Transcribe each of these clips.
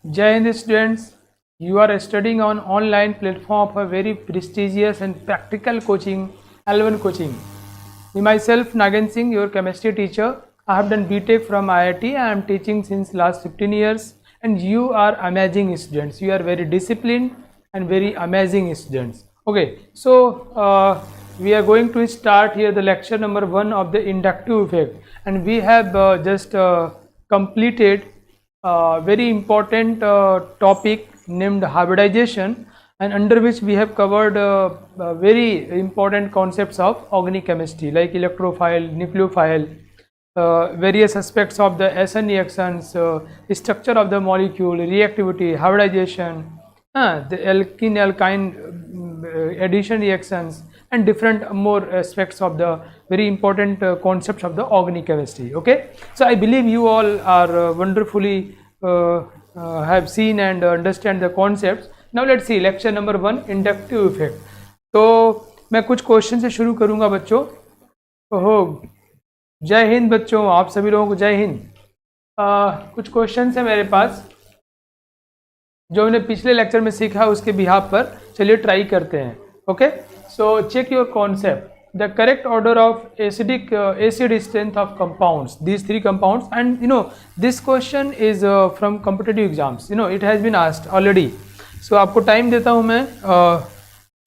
Jai Hind students, you are studying on online platform of a very prestigious and practical coaching, L1 coaching. Me myself, Nagan Singh, your chemistry teacher. I have done BTech from IIT. I am teaching since last 15 years and you are amazing students. You are very disciplined and very amazing students. Okay, so we are going to start here the lecture number 1 of the inductive effect, and we have just completed very important topic named hybridization, and under which we have covered very important concepts of organic chemistry like electrophile, nucleophile, various aspects of the SN reactions, structure of the molecule, reactivity, hybridization, the alkene-alkyne addition reactions, and different more aspects of the very important concepts of the organic chemistry. Okay, so I believe you all are wonderfully have seen and understand the concepts. Now let's see lecture number 1, inductive effect. तो मैं कुछ question से शुरू करूंगा बच्चों. ओहो, जय हिंद बच्चों, आप सभी लोगों को जय हिंद. कुछ क्वेश्चन है मेरे पास जो मैंने पिछले लेक्चर में सीखा उसके बिहाफ पर. चलिए ट्राई करते हैं. Okay, so check your concept. The correct order of acid strength of compounds, these three compounds, and this question is from competitive exams. It has been asked already. So आपको time देता हूँ मैं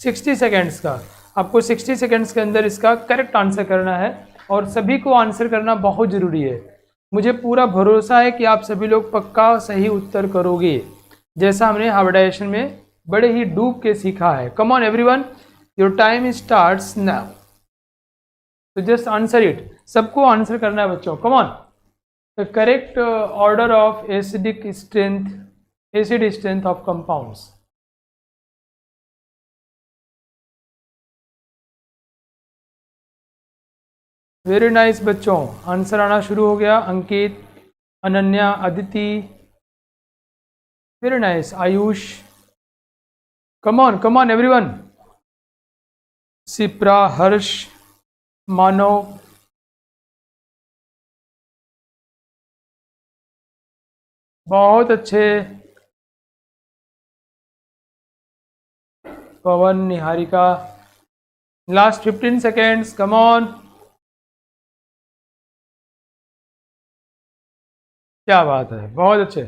60 seconds का. आपको 60 seconds के अंदर इसका correct answer करना है और सभी को आंसर करना बहुत ज़रूरी है. मुझे पूरा भरोसा है कि आप सभी लोग पक्का सही उत्तर करोगे, जैसा हमने हाइब्रिडाइजेशन में बड़े ही डूब के सीखा है. Come on everyone, your time starts now. तो जस्ट आंसर इट. सबको आंसर करना है बच्चों. Come on. The correct order of acid strength of compounds. Very nice बच्चों, आंसर आना शुरू हो गया. Ankit, Ananya, Aditi, very nice. Ayush, come on everyone. Sipra, Harsh, Manav, बहुत अच्छे. Pawan, Niharika, last 15 seconds. Come on. क्या बात है, बहुत अच्छे.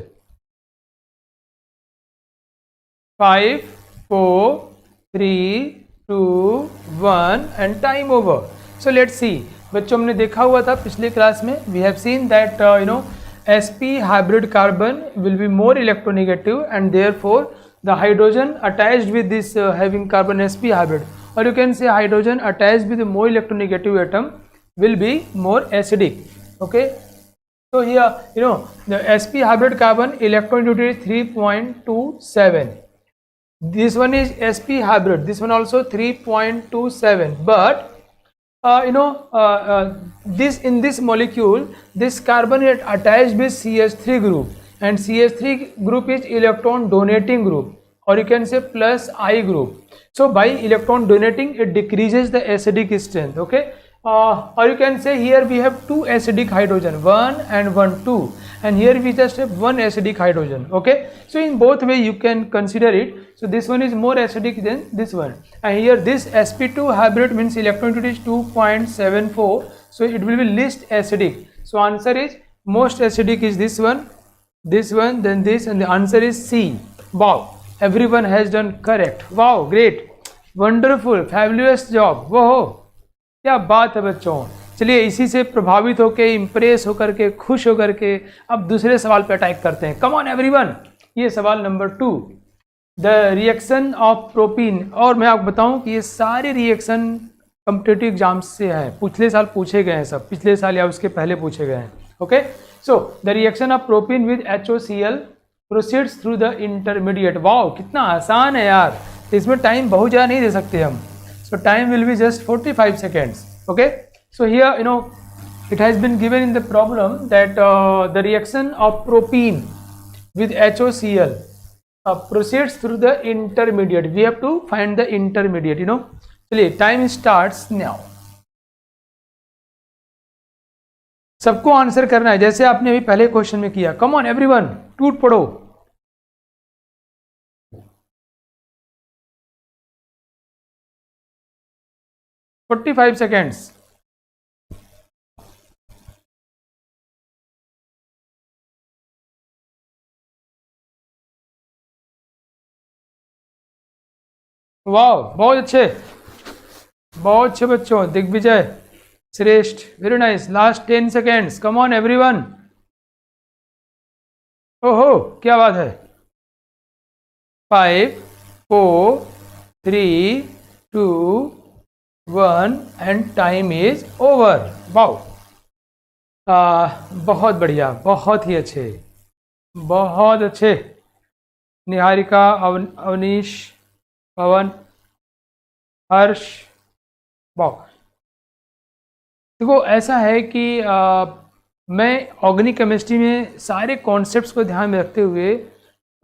5, 4, 3, 2, 1 and time over. So let's see. बच्चों, हमने देखा हुआ था पिछले क्लास में. We have seen that sp hybrid carbon will be more electronegative and therefore the hydrogen attached with this having carbon sp hybrid, or you can say hydrogen attached with a more electronegative atom will be more acidic. Okay, so here the sp hybrid carbon electronegativity is 3.27. This one is sp hybrid, this one also 3.27, but this in this molecule, this carbon is attached with CH3 group, and CH3 group is electron donating group, or you can say plus I group. So by electron donating, it decreases the acidic strength. Okay, or you can say here we have two acidic hydrogen, 1 and 1 2, and here we just have one acidic hydrogen. Okay, so in both way you can consider it. So this one is more acidic than this one, and here this sp2 hybrid means electronegativity is 2.74, so it will be least acidic. So answer is most acidic is this one, then this, and the answer is C. Wow, everyone has done correct. Wow, great, wonderful, fabulous job. Whoa, क्या बात है बच्चों. चलिए इसी से प्रभावित होकर, impress होकर के, खुश होकर के अब दूसरे सवाल पे अटैक करते हैं. कम ऑन एवरीवन. ये सवाल number 2, the reaction of propene. और मैं आपको बताऊं कि ये सारे रिएक्शन कॉम्पिटिटिव एग्जाम्स से हैं, पिछले साल पूछे गए हैं, सब पिछले साल या उसके पहले पूछे गए हैं. Okay, so the reaction of propene with HOCl proceeds through the intermediate. Wow, कितना आसान है यार. इसमें टाइम बहुत ज़्यादा नहीं दे सकते हम. So time will be just 45 seconds. Okay, so here it has been given in the problem that the reaction of propene with HOCl proceeds through the intermediate. We have to find the intermediate. चलिए time starts now. सबको answer करना है जैसे आपने अभी पहले question में किया. कम ऑन एवरीवन, टूट पड़ो. 45 सेकेंड्स। वाह, बहुत अच्छे, बहुत अच्छे बच्चों। दिग्विजय, श्रेष्ठ, very nice. Last 10 seconds, come on everyone. ओहो, क्या बात है। 5 4 3 2 1 and time is over. Wow, बहुत बढ़िया, बहुत ही अच्छे, बहुत अच्छे। निहारिका, अवनीश, पवन, हर्ष, वाह। देखो ऐसा है कि मैं ऑर्गेनिक केमिस्ट्री में सारे कॉन्सेप्ट्स को ध्यान में रखते हुए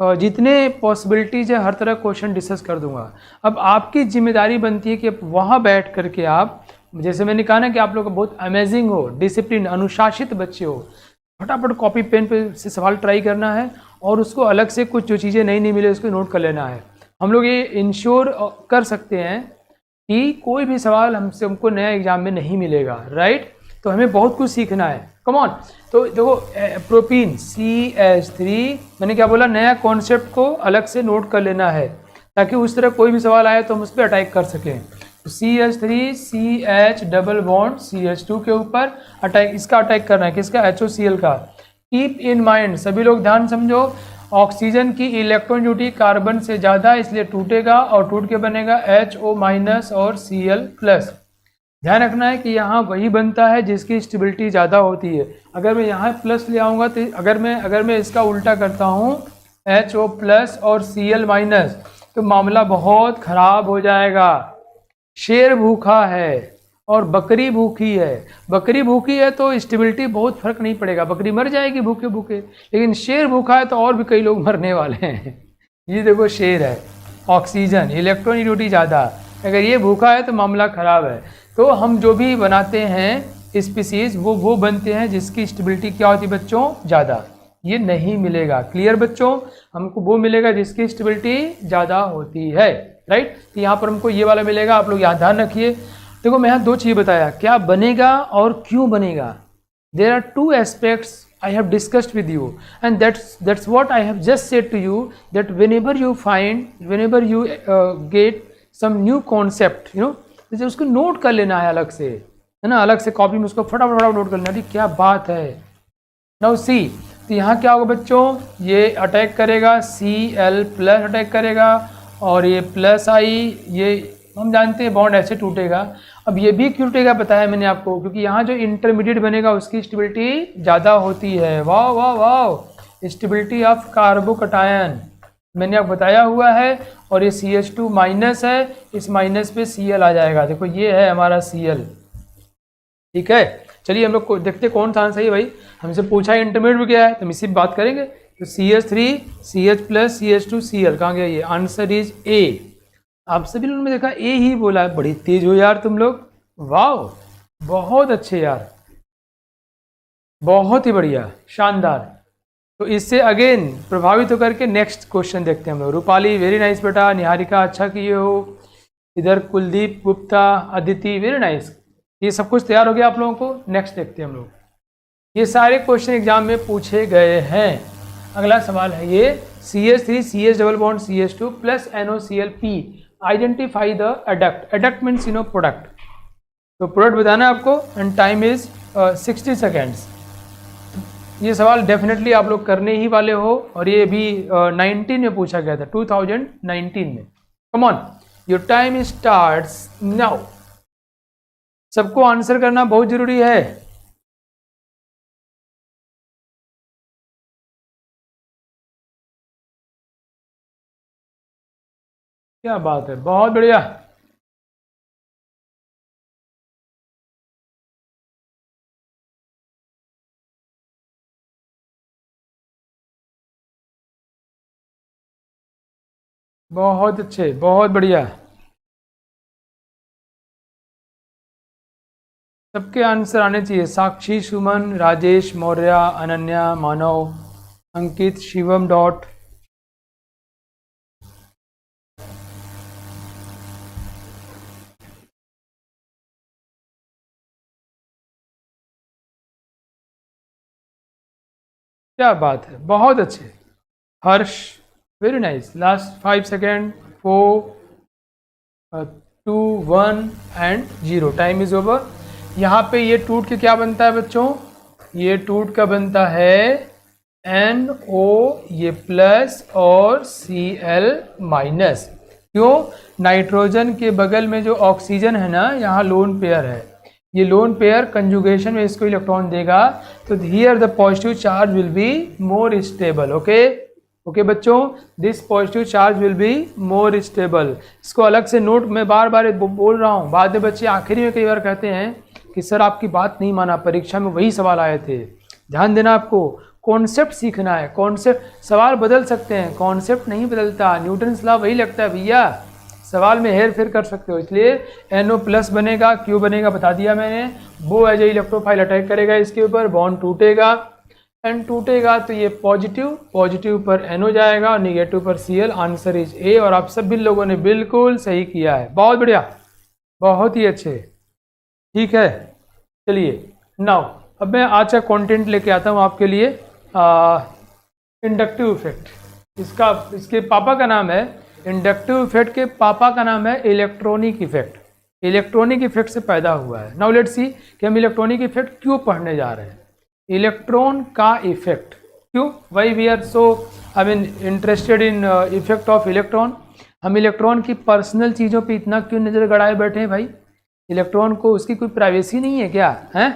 जितने पॉसिबिलिटीज़ है हर तरह क्वेश्चन डिस्कस कर दूंगा। अब आपकी जिम्मेदारी बनती है कि वहाँ बैठ करके आप, जैसे मैंने कहा ना कि आप लोग बहुत अमेजिंग हो, डिसिप्लिन, अनुशासित बच्चे हो, फटाफट कॉपी पेन पे से सवाल ट्राई करना है और उसको अलग से कुछ जो चीज़ें नहीं मिले उसको नोट कर लेना है। हम लोग ये इंश्योर कर सकते हैं कि कोई भी सवाल हमको नया एग्जाम में नहीं मिलेगा, राइट। तो हमें बहुत कुछ सीखना है, कम ऑन। तो देखो प्रोपीन CH3, मैंने क्या बोला, नया कॉन्सेप्ट को अलग से नोट कर लेना है ताकि उस तरह कोई भी सवाल आए तो हम उस पर अटैक कर सकें। तो CH3 CH double bond CH2 के ऊपर अटैक, इसका अटैक करना है, किसका, HOCl का। कीप इन माइंड, सभी लोग ध्यान समझो, ऑक्सीजन की इलेक्ट्रॉन ड्यूटी कार्बन से ज़्यादा, इसलिए टूटेगा और टूट के बनेगा HO- और Cl+। ध्यान रखना है कि यहाँ वही बनता है जिसकी स्टेबिलिटी ज़्यादा होती है। अगर मैं यहाँ प्लस ले आऊँगा तो अगर मैं इसका उल्टा करता हूँ HO+ और Cl-, तो मामला बहुत ख़राब हो जाएगा। शेर भूखा है और बकरी भूखी है। बकरी भूखी है तो स्टेबिलिटी बहुत फर्क नहीं पड़ेगा, बकरी मर जाएगी भूखे भूखे, लेकिन शेर भूखा है तो और भी कई लोग मरने वाले हैं। ये देखो शेर है, ऑक्सीजन, इलेक्ट्रॉन ड्यूटी ज़्यादा, अगर ये भूखा है तो मामला ख़राब है। तो हम जो भी बनाते हैं स्पीसीज वो बनते हैं जिसकी स्टेबिलिटी क्या होती है बच्चों, ज़्यादा। ये नहीं मिलेगा, क्लियर बच्चों, हमको वो मिलेगा जिसकी स्टेबिलिटी ज़्यादा होती है, राइट। तो यहाँ पर हमको ये वाला मिलेगा, आप लोग यहाँ ध्यान रखिए। देखो मैं यहाँ दो चीज़ बताया, क्या बनेगा और क्यों बनेगा। There are two aspects I have discussed with you, and that's what I have just said to you, that whenever you get some new concept, जैसे उसको नोट कर लेना है अलग से, है ना, अलग से कॉपी में उसको फटाफट नोट कर लेना। ठीक, क्या बात है। नाउ सी, तो यहाँ क्या होगा बच्चों, ये अटैक करेगा, Cl+ अटैक करेगा और ये प्लस आई, ये हम जानते हैं बॉन्ड ऐसे टूटेगा। अब ये भी क्यों टूटेगा बताया मैंने आपको, क्योंकि यहाँ जो इंटरमीडिएट बनेगा उसकी स्टेबिलिटी ज़्यादा होती है। वाह वाह वाह, स्टेबिलिटी ऑफ कार्बोकटायन मैंने आपको बताया हुआ है। और ये CH2- है, इस माइनस पे Cl आ जाएगा। देखो ये है हमारा Cl, ठीक है। चलिए हम लोग को देखते कौन सा आंसर है भाई, हमसे पूछा है इंटरमीडिएट क्या है तो हम इसी बात करेंगे। तो CH3 CH+ CH2 Cl, कहाँ गया ये, आंसर इज A। आप सभी लोगों ने देखा ए ही बोला है, बड़ी तेज हो यार तुम लोग, वाह, बहुत अच्छे यार, बहुत ही बढ़िया, शानदार। तो इससे अगेन प्रभावित होकर के नेक्स्ट क्वेश्चन देखते हैं हम लोग। रूपाली, वेरी नाइस बेटा। निहारिका, अच्छा किए हो। इधर कुलदीप गुप्ता, अदिति, वेरी नाइस। ये सब कुछ तैयार हो गया आप लोगों को। नेक्स्ट देखते हैं हम लोग, ये सारे क्वेश्चन एग्जाम में पूछे गए हैं। अगला सवाल है ये, CH3 CH double bond CH2 plus NOCl+, identify the adduct. Adduct means product. तो प्रोडक्ट बताना है आपको एंड टाइम इज 60 सेकेंड्स। ये सवाल डेफिनेटली आप लोग करने ही वाले हो और ये भी 19 में पूछा गया था, 2019 में। Come on, your time starts now. सबको आंसर करना बहुत जरूरी है। क्या बात है, बहुत बढ़िया। बहुत अच्छे, बहुत बढ़िया। सबके आंसर आने चाहिए। साक्षी, सुमन, राजेश, मौर्य, अनन्या, मानव, अंकित, शिवम डॉट, क्या बात है, बहुत अच्छे Harsh, very nice. Last 5 second, 4 2 1 and 0, time is over. यहाँ पे ये टूट के क्या बनता है बच्चों, ये टूट का बनता है NO ये प्लस और Cl माइनस। क्यों, नाइट्रोजन के बगल में जो ऑक्सीजन है ना, यहाँ लोन पेयर है, ये लोन पेयर कंजुगेशन में इसको इलेक्ट्रॉन देगा, तो here the positive charge will be more stable. Okay बच्चों, this positive charge will be more stable. इसको अलग से नोट, मैं बार बार बोल रहा हूँ, बाद में बच्चे आखिरी में कई बार कहते हैं कि सर आपकी बात नहीं माना, परीक्षा में वही सवाल आए थे। ध्यान देना, आपको कॉन्सेप्ट सीखना है। कॉन्सेप्ट, सवाल बदल सकते हैं, कॉन्सेप्ट नहीं बदलता। न्यूटन्स लॉ वही लगता है भैया, सवाल में हेर फेर कर सकते हो। इसलिए NO प्लस बनेगा, क्यों बनेगा बता दिया मैंने। वो एज ए इलेक्ट्रोफाइल अटैक करेगा इसके ऊपर, बॉन्ड टूटेगा, एंड टूटेगा तो ये पॉजिटिव पर NO जाएगा और निगेटिव पर Cl। Answer is A। और आप सभी लोगों ने बिल्कुल सही किया है, बहुत बढ़िया, बहुत ही अच्छे, ठीक है। चलिए नाउ अब मैं आज का कंटेंट लेके आता हूँ आपके लिए, इंडक्टिव इफेक्ट। इसके पापा का नाम है, इंडक्टिव इफेक्ट के पापा का नाम है इलेक्ट्रॉनिक इफेक्ट। इलेक्ट्रॉनिक इफेक्ट से पैदा हुआ है। नाउ लेट्स सी कि हम इलेक्ट्रॉनिक इफेक्ट क्यों पढ़ने जा रहे हैं। इलेक्ट्रॉन का इफेक्ट, क्यों, why we are so interested in effect of electron. हम इलेक्ट्रॉन की पर्सनल चीज़ों पे इतना क्यों नज़र गड़ाए बैठे हैं भाई। इलेक्ट्रॉन को उसकी कोई प्राइवेसी नहीं है क्या, हैं,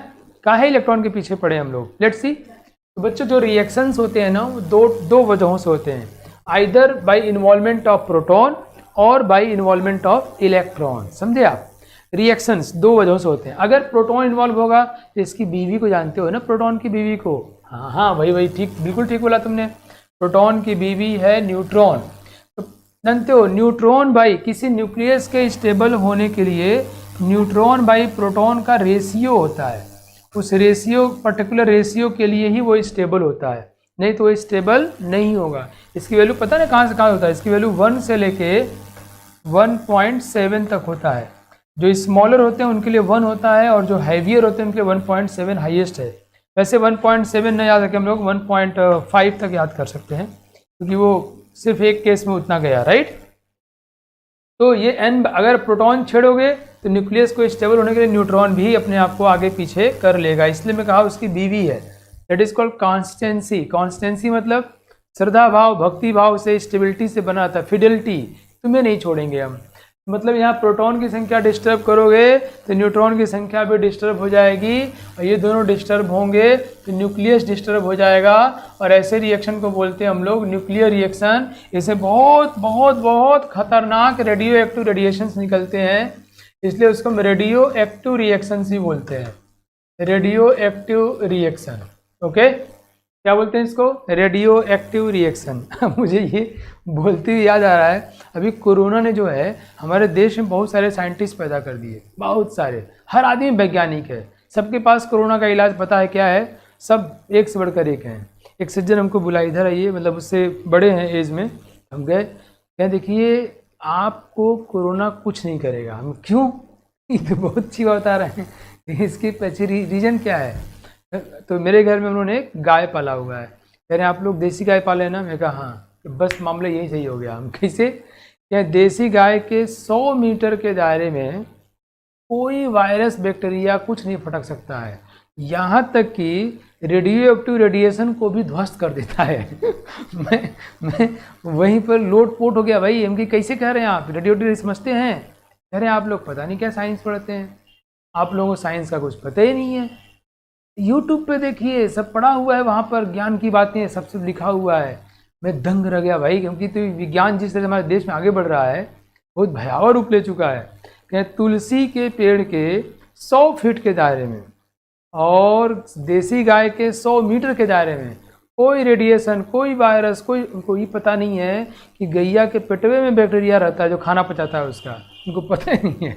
काहे इलेक्ट्रॉन के पीछे पड़े हम लोग। Let's see. तो बच्चों जो रिएक्शंस होते हैं ना, वो दो वजहों से होते हैं, either bye involvement of proton और बाय इन्वॉल्वमेंट ऑफ इलेक्ट्रॉन। समझे आप, रिएक्शंस दो वजहों से होते हैं। अगर प्रोटॉन इन्वॉल्व होगा तो इसकी बीवी को जानते हो ना, प्रोटॉन की बीवी को, हाँ वही ठीक, बिल्कुल ठीक बोला तुमने। प्रोटॉन की बीवी है न्यूट्रॉन। तो जानते हो न्यूट्रॉन बाई किसी न्यूक्लियस के स्टेबल होने के लिए न्यूट्रॉन बाई प्रोटॉन का रेशियो होता है। उस रेशियो, पर्टिकुलर रेशियो के लिए ही वो स्टेबल होता है, नहीं तो वो स्टेबल नहीं होगा। इसकी वैल्यू पता ना कहाँ से कहाँ होता है, इसकी वैल्यू 1 से लेके 1.7 तक होता है। जो स्मॉलर होते हैं उनके लिए 1 होता है, और जो हैवियर होते हैं उनके लिए 1.7 हाईएस्ट है। वैसे 1.7 नहीं याद रखें हम लोग, 1.5 तक याद कर सकते हैं, क्योंकि वो सिर्फ एक केस में उतना गया, राइट। तो ये n, अगर प्रोटॉन छेड़ोगे तो न्यूक्लियस को स्टेबल होने के लिए न्यूट्रॉन भी अपने आप को आगे पीछे कर लेगा, इसलिए मैं कहा उसकी बीवी है। That is called constituency. Constituency मतलब श्रद्धा भाव, भक्ति भाव से, स्टेबिलिटी से बना था, फिडेलिटी, तुम्हें नहीं छोड़ेंगे हम। मतलब यहाँ प्रोटॉन की संख्या डिस्टर्ब करोगे तो न्यूट्रॉन की संख्या भी डिस्टर्ब हो जाएगी, और ये दोनों डिस्टर्ब होंगे तो न्यूक्लियस डिस्टर्ब हो जाएगा, और ऐसे रिएक्शन को बोलते हैं हम लोग न्यूक्लियर रिएक्शन। इससे बहुत बहुत बहुत खतरनाक रेडियो एक्टिव रेडिएशंस निकलते हैं, इसलिए उसको हम रेडियो एक्टिव रिएक्शंस ही बोलते हैं, रेडियो एक्टिव रिएक्शन। ओके, क्या बोलते हैं इसको, रेडियो एक्टिव रिएक्शन। मुझे ये बोलते हुए याद आ रहा है, अभी कोरोना ने जो है हमारे देश में बहुत सारे साइंटिस्ट पैदा कर दिए, बहुत सारे, हर आदमी वैज्ञानिक है, सबके पास कोरोना का इलाज पता है क्या है, सब एक से बढ़कर एक हैं। एक सज्जन हमको बुला, इधर आइए, मतलब उससे बड़े हैं एज में, हम गए, क्या देखिए आपको कोरोना कुछ नहीं करेगा। हम क्यों, ये तो बहुत अच्छी बात आ रहे हैं, इसके पीछे रीजन क्या है। तो मेरे घर में उन्होंने एक गाय पाला हुआ है, कह रहे हैं आप लोग देसी गाय पाले ना, मैं कहा हाँ, बस मामला यही सही हो गया। हम कैसे, क्या देसी गाय के 100 मीटर के दायरे में कोई वायरस बैक्टीरिया कुछ नहीं फटक सकता है, यहाँ तक कि रेडियो एक्टिव रेडिएशन को भी ध्वस्त कर देता है। मैं वहीं पर लोट पोट हो गया भाई, हम कि कैसे कह रहे हैं आप रेडियो एक्टिव समझते हैं, कह रहे हैं आप लोग पता नहीं क्या साइंस पढ़ते हैं, आप लोगों को साइंस का कुछ पता ही नहीं है। यूट्यूब पे देखिए सब पढ़ा हुआ है, वहाँ पर ज्ञान की बातें सब लिखा हुआ है। मैं दंग रह गया भाई, क्योंकि तो विज्ञान जिस तरह से हमारे देश में आगे बढ़ रहा है बहुत भयावह रूप ले चुका है। कि तुलसी के पेड़ के 100 फीट के दायरे में और देसी गाय के 100 मीटर के दायरे में कोई रेडिएशन, कोई वायरस, कोई, उनको ये पता नहीं है कि गैया के पेटवे में बैक्टीरिया रहता है जो खाना पचाता है उसका, उनको पता ही नहीं है।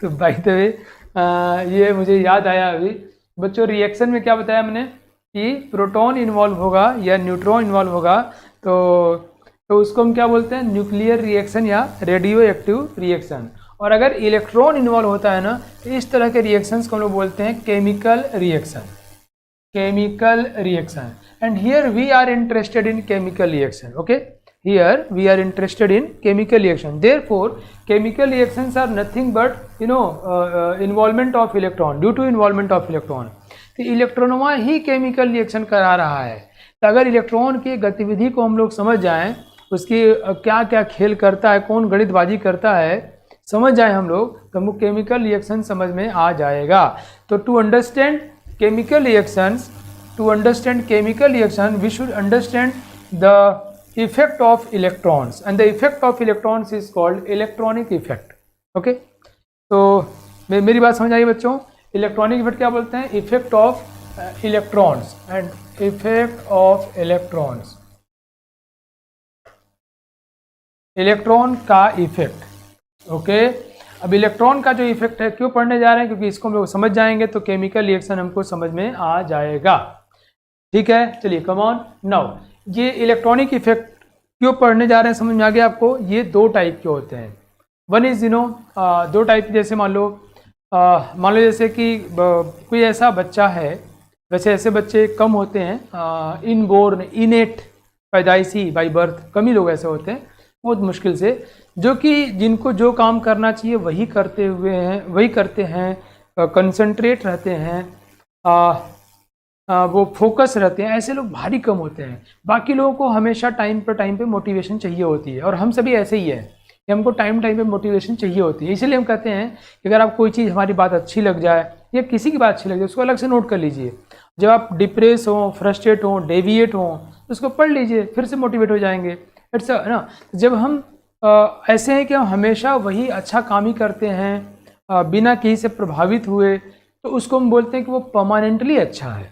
तो बाय द वे ये मुझे याद आया अभी बच्चों, रिएक्शन में क्या बताया मैंने कि प्रोटॉन इन्वॉल्व होगा या न्यूट्रॉन इन्वॉल्व होगा तो उसको हम क्या बोलते हैं, न्यूक्लियर रिएक्शन या रेडियो एक्टिव रिएक्शन। और अगर इलेक्ट्रॉन इन्वॉल्व होता है ना, तो इस तरह के रिएक्शंस को हम लोग बोलते हैं chemical reaction. chemical reaction, and here we are interested in chemical reaction. Okay, here we are interested in chemical reaction. Therefore chemical reactions are nothing but involvement of electron, due to involvement of electron. तो इलेक्ट्रॉनवा ही chemical reaction करा रहा है. तो अगर electron की गतिविधि को हम लोग समझ जाएं, उसकी क्या क्या खेल करता है, कौन गणितबाजी करता है, समझ जाए हम लोग, तो हमको केमिकल रिएक्शन समझ में आ जाएगा. तो to understand chemical reactions, we should understand the effect of electrons, and the effect of electrons is called electronic effect. Okay, तो मेरी बात समझ आई बच्चों. इलेक्ट्रॉनिक इफेक्ट क्या बोलते हैं? Effect of electrons, and effect of electrons, electron का effect. Okay, अब इलेक्ट्रॉन का जो इफेक्ट है क्यों पढ़ने जा रहे हैं? क्योंकि इसको हम लोग समझ जाएंगे तो केमिकल रिएक्शन हमको समझ में आ जाएगा. ठीक है, चलिए कम ऑन नाउ. ये इलेक्ट्रॉनिक इफेक्ट क्यों पढ़ने जा रहे हैं, समझ में आ गया आपको? ये दो टाइप के होते हैं. वन इज दो टाइप, जैसे मान लो जैसे कि कोई ऐसा बच्चा है, वैसे ऐसे बच्चे कम होते हैं, इनबोर्न, इनेट, पैदाइशी, बाई बर्थ, कम ही लोग ऐसे होते हैं, बहुत मुश्किल से, जो कि जिनको जो काम करना चाहिए वही करते हैं, कंसंट्रेट रहते हैं, वो फोकस रहते हैं. ऐसे लोग भारी कम होते हैं. बाकी लोगों को हमेशा टाइम पे मोटिवेशन चाहिए होती है, और हम सभी ऐसे ही हैं कि हमको टाइम पे मोटिवेशन चाहिए होती है. इसलिए हम कहते हैं कि अगर आप कोई चीज़, हमारी बात अच्छी लग जाए या किसी की बात अच्छी लग जाए, उसको अलग से नोट कर लीजिए. जब आप डिप्रेस हो, फ्रस्ट्रेट हो, डेविएट हो, तो उसको पढ़ लीजिए, फिर से मोटिवेट हो जाएंगे. इट्स ना, जब हम ऐसे हैं कि हम हमेशा वही अच्छा काम ही करते हैं बिना कहीं से प्रभावित हुए, तो उसको हम बोलते हैं कि वो परमानेंटली अच्छा है.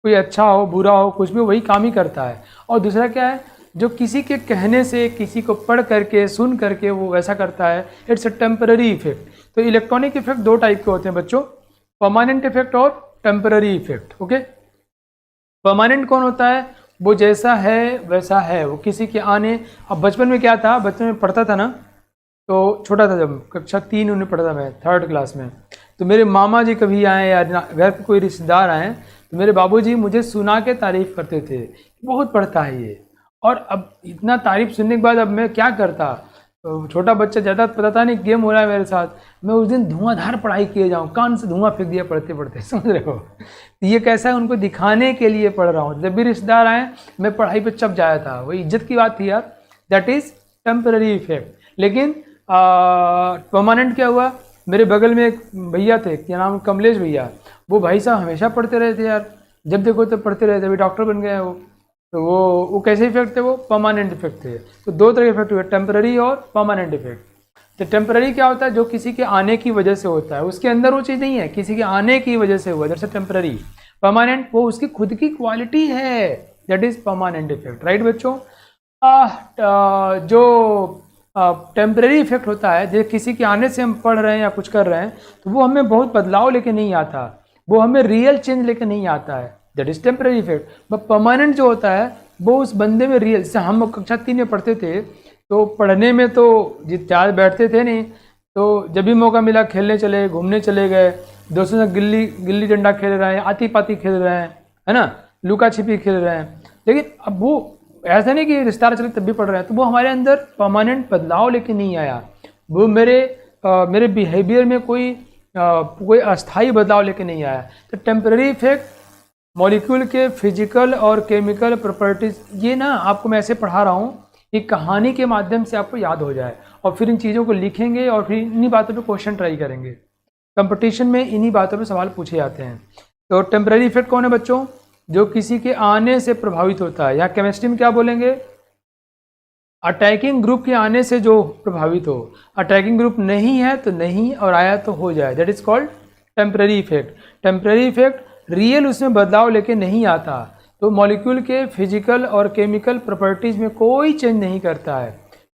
कोई अच्छा हो, बुरा हो, कुछ भी वही काम ही करता है. और दूसरा क्या है, जो किसी के कहने से, किसी को पढ़ करके, सुन करके वो वैसा करता है, इट्स अ टेम्पररी इफेक्ट. तो इलेक्ट्रॉनिक इफेक्ट दो टाइप के होते हैं बच्चों, परमानेंट इफेक्ट और टेम्पररी इफेक्ट. ओके, परमानेंट कौन होता है? वो जैसा है वैसा है, वो किसी के आने. अब बचपन में क्या था, बचपन में पढ़ता था ना, तो छोटा था, जब कक्षा 3 उन्हें पढ़ता, मैं 3rd क्लास में, तो मेरे मामा जी कभी आए या घर पे कोई रिश्तेदार आए, तो मेरे बाबूजी मुझे सुना के तारीफ़ करते थे, बहुत पढ़ता है ये. और अब इतना तारीफ़ सुनने के बाद अब मैं क्या करता, तो छोटा बच्चा, ज़्यादा पता नहीं गेम हो रहा है मेरे साथ, मैं उस दिन धुआंधार पढ़ाई किए जाऊँ, कान से धुआं फेंक दिया पढ़ते पढ़ते, समझ रहे हो? तो ये कैसा है, उनको दिखाने के लिए पढ़ रहा हूँ. जब भी रिश्तेदार आए, मैं पढ़ाई पे चप जाया था, वही इज्जत की बात थी यार. That is temporary effect. लेकिन परमानेंट क्या हुआ, मेरे बगल में एक भैया थे, क्या नाम, कमलेश भैया. वो भाई साहब हमेशा पढ़ते रहे थे यार, जब देखो तो पढ़ते रहे थे. अभी डॉक्टर बन गए हैं वो. तो वो कैसे इफेक्ट थे? वो परमानेंट इफेक्ट थे. तो दो तरह के इफेक्ट हुए, टेम्पररी और परमानेंट इफेक्ट. तो टेम्पररी क्या होता है? जो किसी के आने की वजह से होता है, उसके अंदर वो चीज़ नहीं है, किसी के आने की वजह से हुआ, दैट्स अ टेम्पररी. परमानेंट वो उसकी खुद की क्वालिटी है, that is permanent effect. Right बच्चों? जो टेम्पररी इफेक्ट होता है, जो किसी के आने से हम पढ़ रहे हैं या कुछ कर रहे हैं, तो वो हमें बहुत बदलाव लेके नहीं आता, वो हमें रियल चेंज लेके नहीं आता है, that is temporary effect. But permanent जो होता है, वो उस बंदे में रियल. जैसे हम कक्षा 3 में पढ़ते थे, तो पढ़ने में तो ज़्यादा बैठते थे नहीं, तो जब भी मौका मिला खेलने चले, घूमने चले गए, दोस्तों से गिल्ली डंडा खेल रहे हैं, आती पाती खेल रहे हैं, है ना, लुका छिपी खेल रहे हैं. लेकिन अब वो ऐसा नहीं कि रिश्तेदार चले तब भी पढ़ रहे हैं, तो वो हमारे अंदर परमानेंट बदलाव लेके नहीं आया. वो मेरे बिहेवियर में कोई अस्थाई बदलाव लेके नहीं आया. तो टेम्पररी इफेक्ट मॉलिक्यूल के फिजिकल और केमिकल प्रॉपर्टीज, ये ना आपको मैं ऐसे पढ़ा रहा हूँ, एक कहानी के माध्यम से आपको याद हो जाए, और फिर इन चीज़ों को लिखेंगे और फिर इन्हीं बातों पे क्वेश्चन ट्राई करेंगे. कंपटीशन में इन्हीं बातों पे सवाल पूछे जाते हैं. तो टेम्पररी इफेक्ट कौन है बच्चों? जो किसी के आने से प्रभावित होता है, या केमिस्ट्री में क्या बोलेंगे, अटैकिंग ग्रुप के आने से जो प्रभावित हो. अटैकिंग ग्रुप नहीं है तो नहीं, और आया तो हो जाए, that is called temporary effect. Temporary effect real उसमें बदलाव लेके नहीं आता, तो मॉलिक्यूल के फिजिकल और केमिकल प्रॉपर्टीज में कोई चेंज नहीं करता है.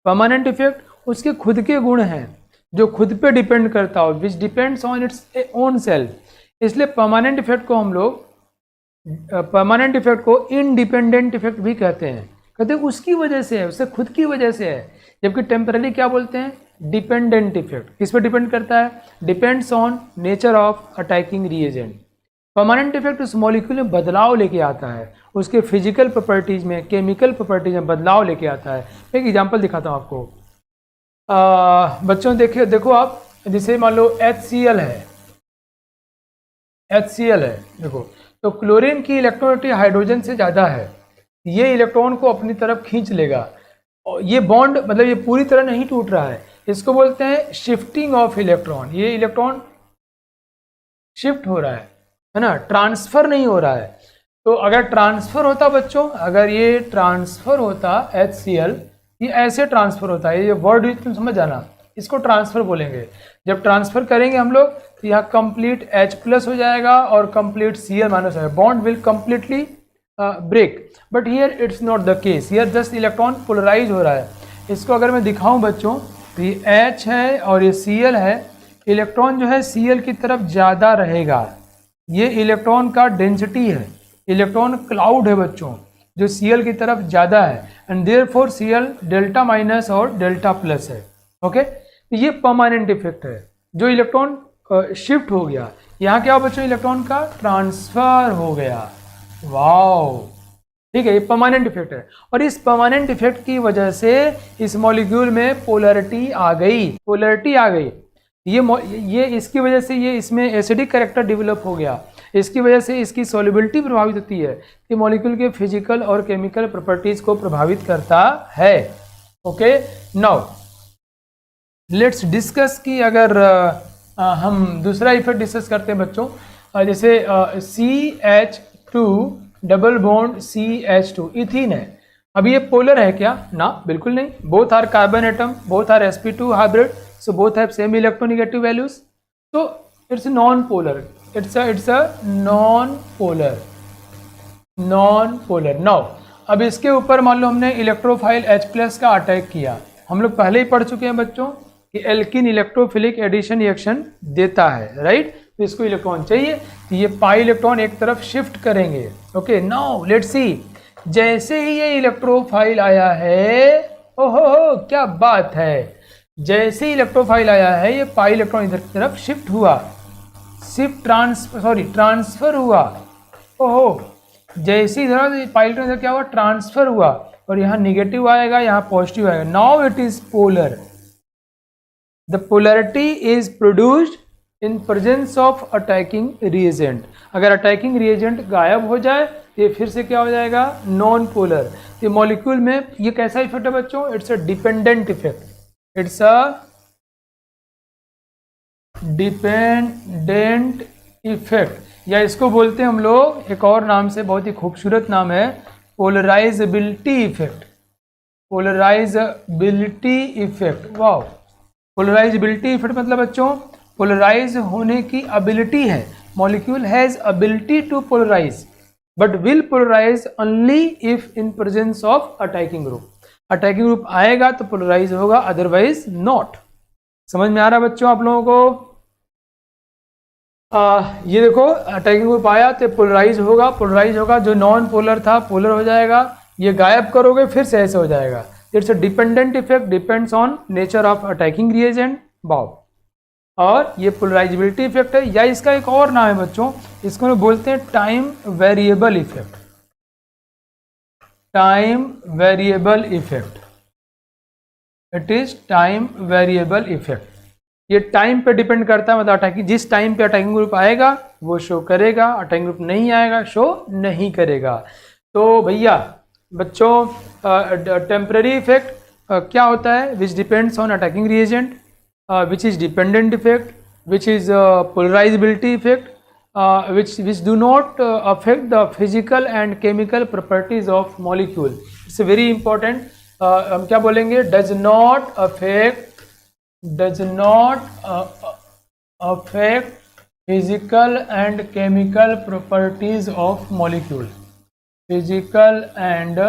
परमानेंट इफेक्ट उसके खुद के गुण हैं, जो खुद पे डिपेंड करता हो, विच depends on its own self. इसलिए परमानेंट इफेक्ट को इंडिपेंडेंट इफेक्ट भी कहते हैं. उसकी वजह से है, उससे खुद की वजह से है. जबकि टेम्पररी क्या बोलते हैं? Dependent effect. किस पे डिपेंड करता है? Depends on nature of attacking reagent. Permanent effect उस मॉलिक्यूल में बदलाव लेके आता है, उसके फिजिकल प्रॉपर्टीज में, केमिकल प्रॉपर्टीज में बदलाव लेके आता है। एक एग्जांपल दिखाता हूँ आपको। बच्चों देखिए, देखो आप, जैसे मान लो HCl है, HCl है, देखो तो क्लोरीन की इलेक्ट्रॉनिटी हाइड्रोजन से ज़्यादा है, ये इलेक्ट्रॉन को अपनी तरफ खींच लेगा। और ये बॉन्ड मतलब ये पूरी तरह नहीं टूट रहा है, इसको बोलते हैं शिफ्टिंग ऑफ इलेक्ट्रॉन। ये इलेक्ट्रॉन शिफ्ट हो रहा है ना, ट्रांसफर नहीं हो रहा है। तो अगर ट्रांसफर होता बच्चों, अगर ये ट्रांसफर होता HCl, ये ऐसे ट्रांसफर होता है, ये वर्ड तुम समझ जाना, इसको ट्रांसफर बोलेंगे। जब ट्रांसफर करेंगे हम लोग तो यहाँ कंप्लीट H+ हो जाएगा और कंप्लीट Cl- हो जाएगा, bond will completely break. But here it's not the case, here just electron polarise हो रहा है। इसको अगर मैं दिखाऊं बच्चों तो ये H है और ये Cl है, इलेक्ट्रॉन जो है Cl की तरफ ज़्यादा रहेगा। ये इलेक्ट्रॉन का डेंसिटी है, इलेक्ट्रॉन क्लाउड है बच्चों, जो Cl की तरफ ज़्यादा है, and therefore Cl delta minus और डेल्टा प्लस है। ओके, तो ये परमानेंट इफेक्ट है, जो इलेक्ट्रॉन शिफ्ट हो गया। यहाँ क्या हो बच्चों, इलेक्ट्रॉन का ट्रांसफर हो गया। वाओ, ठीक है, ये परमानेंट इफेक्ट है। और इस परमानेंट इफेक्ट की वजह से इस मॉलिक्यूल में पोलैरिटी आ गई, पोलैरिटी आ गई। ये इसकी वजह से ये इसमें एसिडिक कैरेक्टर डेवलप हो गया, इसकी वजह से इसकी सॉल्युबिलिटी प्रभावित होती है, कि मॉलिक्यूल के फिजिकल और केमिकल प्रॉपर्टीज को प्रभावित करता है। ओके, नाउ लेट्स डिस्कस कि अगर हम दूसरा इफेक्ट डिस्कस करते हैं बच्चों, जैसे CH2 double bond CH2 ethene है। अब ये पोलर है क्या? ना, बिल्कुल नहीं। Both are carbon atom, both are sp2 hybrid, so both have same electronegative values, तो it's non polar, it's a non polar, non polar. Now अब इसके ऊपर मान लो हमने इलेक्ट्रोफाइल H+ का अटैक किया। हम लोग पहले ही पढ़ चुके हैं बच्चों कि एल्किन इलेक्ट्रोफिलिक एडिशन रिएक्शन देता है, राइट। तो इसको इलेक्ट्रॉन चाहिए, तो ये पाई इलेक्ट्रॉन एक तरफ शिफ्ट करेंगे। ओके, नाउ लेट्स सी, जैसे ही ये इलेक्ट्रोफाइल आया है, ओहो क्या बात है, जैसे ही इलेक्ट्रोफाइल आया है ये पाई इलेक्ट्रॉन इधर की तरफ शिफ्ट हुआ, ट्रांसफर हुआ। ओहो, जैसे ही इधर पाई इलेक्ट्रॉन इधर क्या हुआ, ट्रांसफर हुआ, और यहाँ निगेटिव आएगा, यहाँ पॉजिटिव आएगा। Now it is polar, the polarity is produced in presence of attacking reagent. अगर अटैकिंग रिएजेंट गायब हो जाए तो ये फिर से क्या हो जाएगा, नॉन पोलर। ये मॉलिक्यूल में ये कैसा इफेक्ट है बच्चों, it's a dependent effect, it's a dependent effect, या इसको बोलते हैं हम लोग एक और नाम से, बहुत ही खूबसूरत नाम है, polarisability effect, polarisability effect. Wow, polarisability effect मतलब बच्चों पोलराइज होने की एबिलिटी है, molecule has ability to polarise but will polarise only if in presence of attacking group. Attacking group आएगा तो पोलराइज होगा, अदरवाइज नॉट। समझ में आ रहा है बच्चों आप लोगों को? ये देखो, अटैकिंग ग्रुप आया तो पोलराइज होगा, जो नॉन पोलर था पोलर हो जाएगा, ये गायब करोगे फिर से ऐसे हो जाएगा। It's a dependent effect, depends on nature of attacking reagent. बाव, और ये पोलराइजेबिलिटी इफेक्ट है, या इसका एक और नाम है बच्चों, इसको बोलते हैं time variable effect, time variable effect, it is time variable effect. ये टाइम पे डिपेंड करता है, मतलब अटैकिंग, जिस टाइम पे अटैकिंग ग्रुप आएगा वो शो करेगा, अटैकिंग ग्रुप नहीं आएगा शो नहीं करेगा। तो भैया बच्चों, टेम्पररी इफेक्ट क्या होता है, which depends on attacking reagent, which is dependent effect, which is polarizability effect, which do not affect the physical and chemical properties of molecule. It's a very important, हम क्या बोलेंगे, does not affect physical and chemical properties of molecule, physical and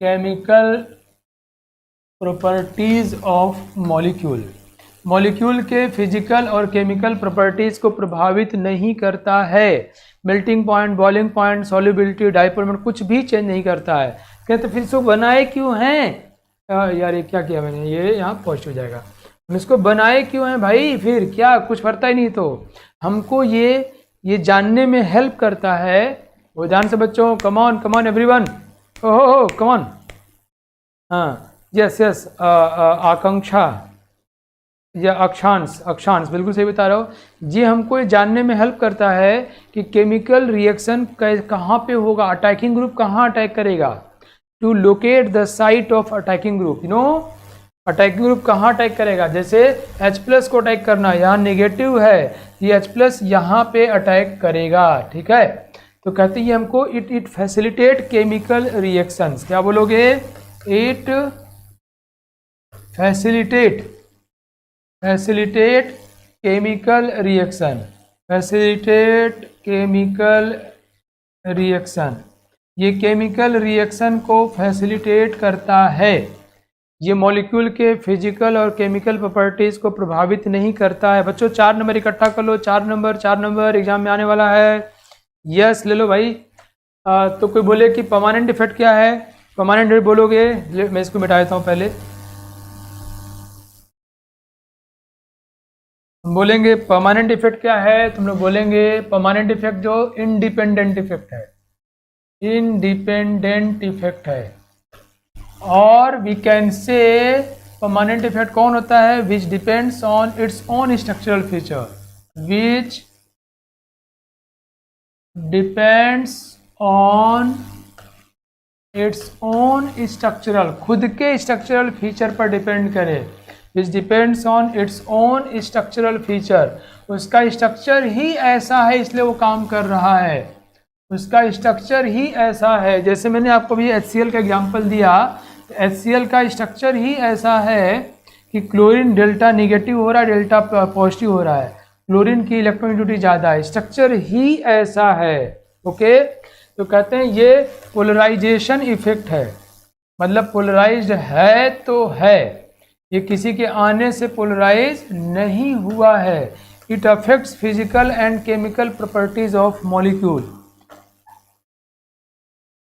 chemical properties of molecule, molecule के physical और chemical properties को प्रभावित नहीं करता है। Melting point, boiling point, solubility, dipole moment कुछ भी चेंज नहीं करता है। कहते फिर इसको बनाए क्यों हैं यार, ये क्या किया मैंने, ये यहाँ पॉजिटिव हो जाएगा, इसको बनाए क्यों हैं भाई, फिर क्या कुछ पड़ता ही नहीं। तो हमको ये जानने में हेल्प करता है। वो ध्यान से बच्चों, कम ऑन एवरीवन, ओहो कम ऑन, हाँ यस आकांक्षा या अक्षांश बिल्कुल सही बता रहा हो। ये हमको ये जानने में हेल्प करता है कि केमिकल रिएक्शन कहाँ पे होगा, अटैकिंग ग्रुप कहाँ अटैक करेगा, to locate the site of attacking group. You know attacking group कहाँ अटैक करेगा, जैसे H+ को अटैक करना, यहाँ नेगेटिव है, ये H+ यहाँ पे अटैक करेगा, ठीक है। तो कहते हैं हमको इट फैसिलिटेट केमिकल रिएक्शंस, क्या बोलोगे, it facilitate chemical reaction, facilitate chemical reaction, ये केमिकल रिएक्शन को फैसिलिटेट करता है। ये मॉलिक्यूल के फिजिकल और केमिकल प्रॉपर्टीज को प्रभावित नहीं करता है। बच्चों 4 नंबर इकट्ठा कर लो, 4 नंबर एग्जाम में आने वाला है। यस ले लो भाई। तो कोई बोले कि परमानेंट इफेक्ट क्या है, परमानेंट इफेक्ट बोलोगे, मैं इसको मिटा देता हूँ पहले। हम बोलेंगे परमानेंट इफेक्ट क्या है, तुम लोग बोलेंगे परमानेंट इफेक्ट जो इंडिपेंडेंट इफेक्ट है, इंडिपेंडेंट इफेक्ट है। और we can say permanent effect कौन होता है, which depends on its own structural feature, which depends on its own structural, खुद के स्ट्रक्चरल फीचर पर डिपेंड करे, which depends on its own structural feature, उसका स्ट्रक्चर ही ऐसा है इसलिए वो काम कर रहा है, उसका स्ट्रक्चर ही ऐसा है। जैसे मैंने आपको भी HCl का एग्जांपल दिया, तो HCl का स्ट्रक्चर ही ऐसा है कि क्लोरीन डेल्टा निगेटिव हो रहा है, डेल्टा पॉजिटिव हो रहा है, क्लोरीन की इलेक्ट्रॉनिटी ज़्यादा है, स्ट्रक्चर ही ऐसा है। ओके, तो कहते हैं ये पोलराइजेशन इफेक्ट है, मतलब पोलराइज्ड है तो है, ये किसी के आने से पोलराइज नहीं हुआ है। It affects physical and chemical properties of molecule,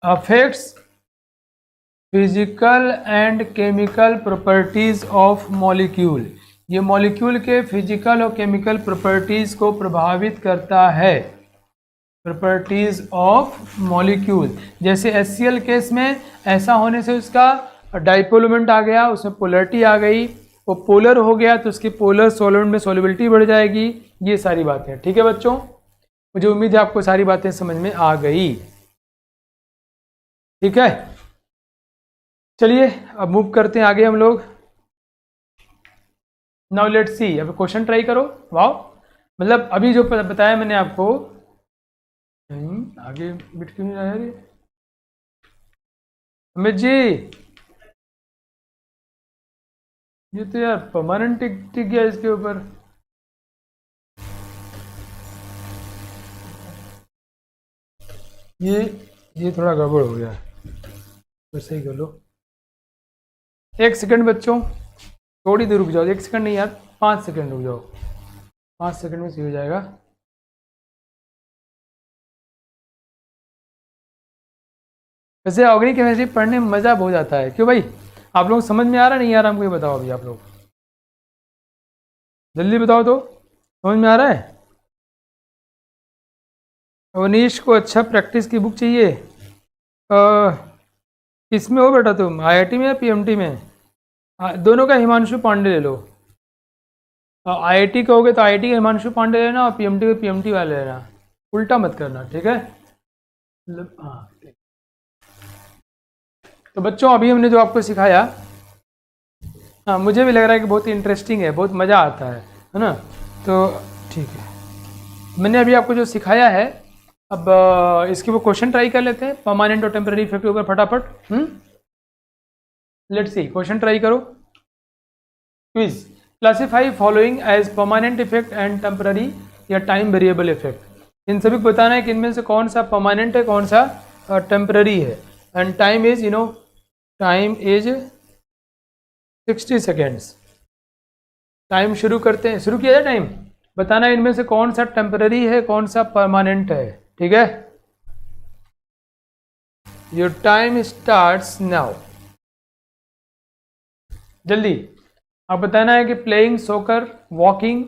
affects physical and chemical properties of molecule, ये मॉलिक्यूल के फिजिकल और केमिकल प्रॉपर्टीज को प्रभावित करता है, प्रॉपर्टीज ऑफ मॉलिक्यूल। जैसे HCl केस में ऐसा होने से उसका डाइपोल मोमेंट आ गया, उसमें पोलरिटी आ गई, वो पोलर हो गया तो उसकी पोलर सॉल्वेंट में सॉल्युबिलिटी बढ़ जाएगी, ये सारी बातें। ठीक है बच्चों, मुझे उम्मीद है आपको सारी बातें समझ में आ गई। ठीक है, चलिए अब मूव करते हैं आगे हम लोग। नाउ लेट्स सी, अब क्वेश्चन ट्राई करो। वाओ, मतलब अभी जो बताया मैंने आपको, आगे बिट क्यों नहीं आया रे अमित जी, ये तो यार परमानेंट टिक गया इसके ऊपर। ये थोड़ा गड़बड़ हो गया, तो सही कर लो। 1 सेकंड बच्चों, थोड़ी देर रुक जाओ, 1 सेकंड नहीं यार, 5 सेकंड रुक जाओ, 5 सेकंड में सही हो जाएगा। वैसे ऑर्गेनिक केमिस्ट्री पढ़ने में मज़ा बहुत आता है, क्यों भाई? आप लोग समझ में आ रहा नहीं आ रहा, हमको ये बताओ अभी आप लोग, जल्दी बताओ तो, समझ में आ रहा है? अवनीश को अच्छा प्रैक्टिस की बुक चाहिए, किसमें हो बेटा तुम, IIT में या PMT में? दोनों का हिमांशु पांडे ले लो। IIT का होगे तो IIT का हिमांशु पांडे लेना, और PMT का PMT वाले लेना, उल्टा मत करना, ठीक है? हाँ, तो बच्चों अभी हमने जो आपको सिखाया, हाँ मुझे भी लग रहा है कि बहुत इंटरेस्टिंग है, बहुत मज़ा आता है ना? तो ठीक है, मैंने अभी आपको जो सिखाया है, अब इसके वो क्वेश्चन ट्राई कर लेते हैं, परमानेंट और टेम्पररी इफेक्ट के ऊपर फटाफट। लेट्स सी, क्वेश्चन ट्राई करो। Quiz, classify following as permanent effect and temporary या टाइम वेरिएबल इफेक्ट। इन सभी को बताना है कि इनमें से कौन सा परमानेंट है, कौन सा टेम्पररी है। And time is, you know, time is 60 seconds. Time शुरू करते हैं, शुरू किया जाए टाइम, बताना है इनमें से कौन सा टेम्पररी है, कौन सा परमानेंट है, ठीक है? योर टाइम स्टार्ट्स नाउ, जल्दी। अब बताना है कि प्लेइंग, सोकर, walking,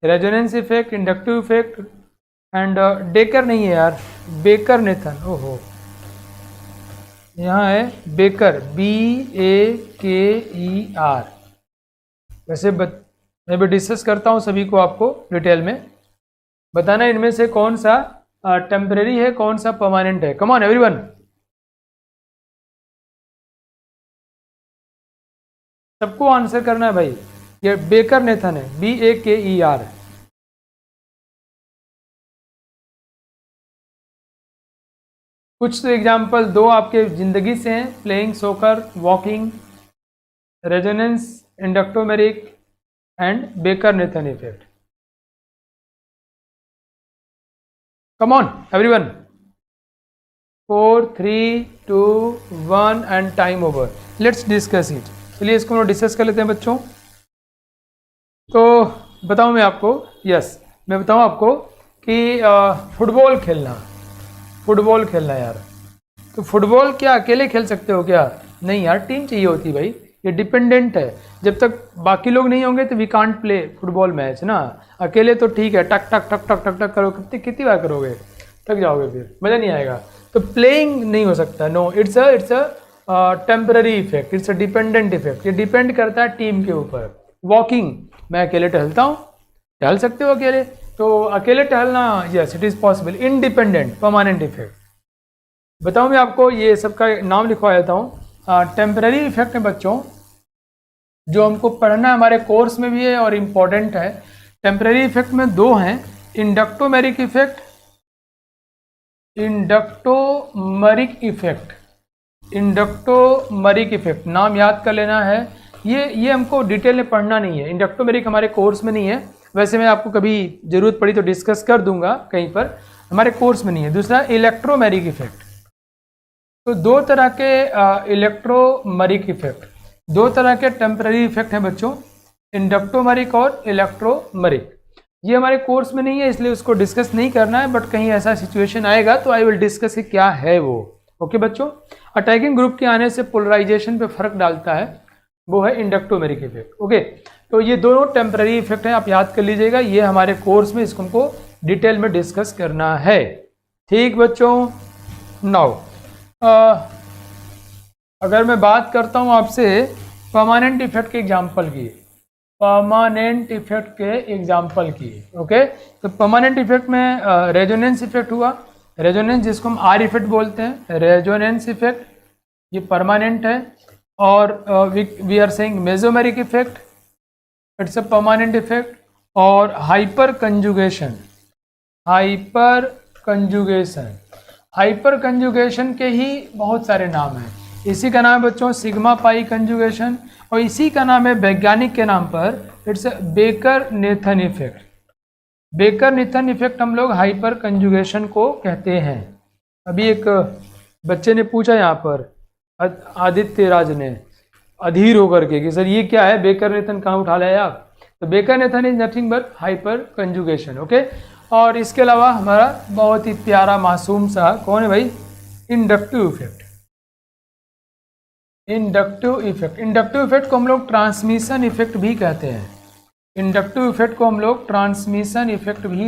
resonance effect, inductive effect and decker नहीं है यार, बेकर नेथन, ओहो यहाँ है बेकर, BAKER। वैसे मैं भी डिस्कस करता हूँ सभी को, आपको डिटेल में बताना इनमें से कौन सा टेम्परेरी है, कौन सा परमानेंट है। कम ऑन एवरीवन, सबको आंसर करना है भाई। ये बेकर नेथन है, BAKER। कुछ तो एग्जाम्पल दो आपके जिंदगी से हैं, प्लेइंग सोकर, walking, resonance, inductomeric and baker Nathan effect. Come on everyone, 4 3 2 1 and time over. Let's discuss it. चलिए इसको हम डिस्कस कर लेते हैं बच्चों। तो बताऊं मैं आपको, मैं बताऊं आपको कि फुटबॉल खेलना यार, तो फुटबॉल क्या अकेले खेल सकते हो क्या? नहीं यार, टीम चाहिए होती भाई, ये डिपेंडेंट है। जब तक बाकी लोग नहीं होंगे तो we can't play football match ना। अकेले तो ठीक है, टक टक टक टक टक टक करो, कितनी बार करोगे, थक जाओगे, फिर मज़ा नहीं आएगा। तो प्लेइंग नहीं हो सकता, no, it's a temporary effect, it's a dependent effect. ये डिपेंड करता है टीम के ऊपर। वॉकिंग, मैं अकेले टहलता हूँ, टहल सकते हो अकेले, तो अकेले टहलना, yes it is possible. Independent permanent effect बताऊँ मैं आपको, ये सबका नाम लिखवा देता हूँ। टेम्पररी इफेक्ट है बच्चों, जो हमको पढ़ना है, हमारे कोर्स में भी है और इम्पॉर्टेंट है। टेम्पररी इफेक्ट में दो हैं, इंडक्टोमेरिक इफेक्ट, इंडक्टोमेरिक इफेक्ट नाम याद कर लेना है। ये हमको डिटेल में पढ़ना नहीं है, इंडक्टोमेरिक हमारे कोर्स में नहीं है। वैसे मैं आपको कभी ज़रूरत पड़ी तो डिस्कस कर दूंगा कहीं पर, हमारे कोर्स में नहीं है। दूसरा इलेक्ट्रोमेरिक इफेक्ट। तो दो तरह के इलेक्ट्रोमेरिक इफेक्ट, दो तरह के टेम्पररी इफेक्ट हैं बच्चों, इंडक्टोमेरिक और इलेक्ट्रोमेरिक। ये हमारे कोर्स में नहीं है इसलिए उसको डिस्कस नहीं करना है, बट कहीं ऐसा सिचुएशन आएगा तो आई विल डिस्कस कि क्या है वो। ओके बच्चों, अटैकिंग ग्रुप के आने से पोलराइजेशन पे फर्क डालता है, वो है इंडक्टोमेरिक इफेक्ट। ओके, तो ये दोनों टेम्पररी इफेक्ट हैं, आप याद कर लीजिएगा, ये हमारे कोर्स में इसको हमको डिटेल में डिस्कस करना है। ठीक बच्चों, नाउ अगर मैं बात करता हूँ आपसे परमानेंट इफेक्ट के एग्जाम्पल की, ओके, तो परमानेंट इफेक्ट में रेजोनेंस इफेक्ट हुआ, रेजोनेंस जिसको हम आर इफेक्ट बोलते हैं, रेजोनेंस इफेक्ट ये परमानेंट है। और we are saying mesomeric effect, it's a permanent effect. और हाइपर कंजुगेशन के ही बहुत सारे नाम हैं। इसी का नाम है बच्चों सिग्मा पाई कंजुगेशन, और इसी का नाम है वैज्ञानिक के नाम पर, it's baker Nathan effect. Baker Nathan effect हम लोग हाइपर कंजुगेशन को कहते हैं। अभी एक बच्चे ने पूछा यहाँ पर, आदित्य राज ने अधीर होकर के, कि सर ये क्या है, बेकर नेथन कहाँ उठा लाए आप? तो baker Nathan is nothing but hyper conjugation. Okay, और इसके अलावा हमारा बहुत ही प्यारा मासूम सा कौन है भाई, इंडक्टिव इफेक्ट। इंडक्टिव इफेक्ट को हम लोग ट्रांसमिशन इफेक्ट भी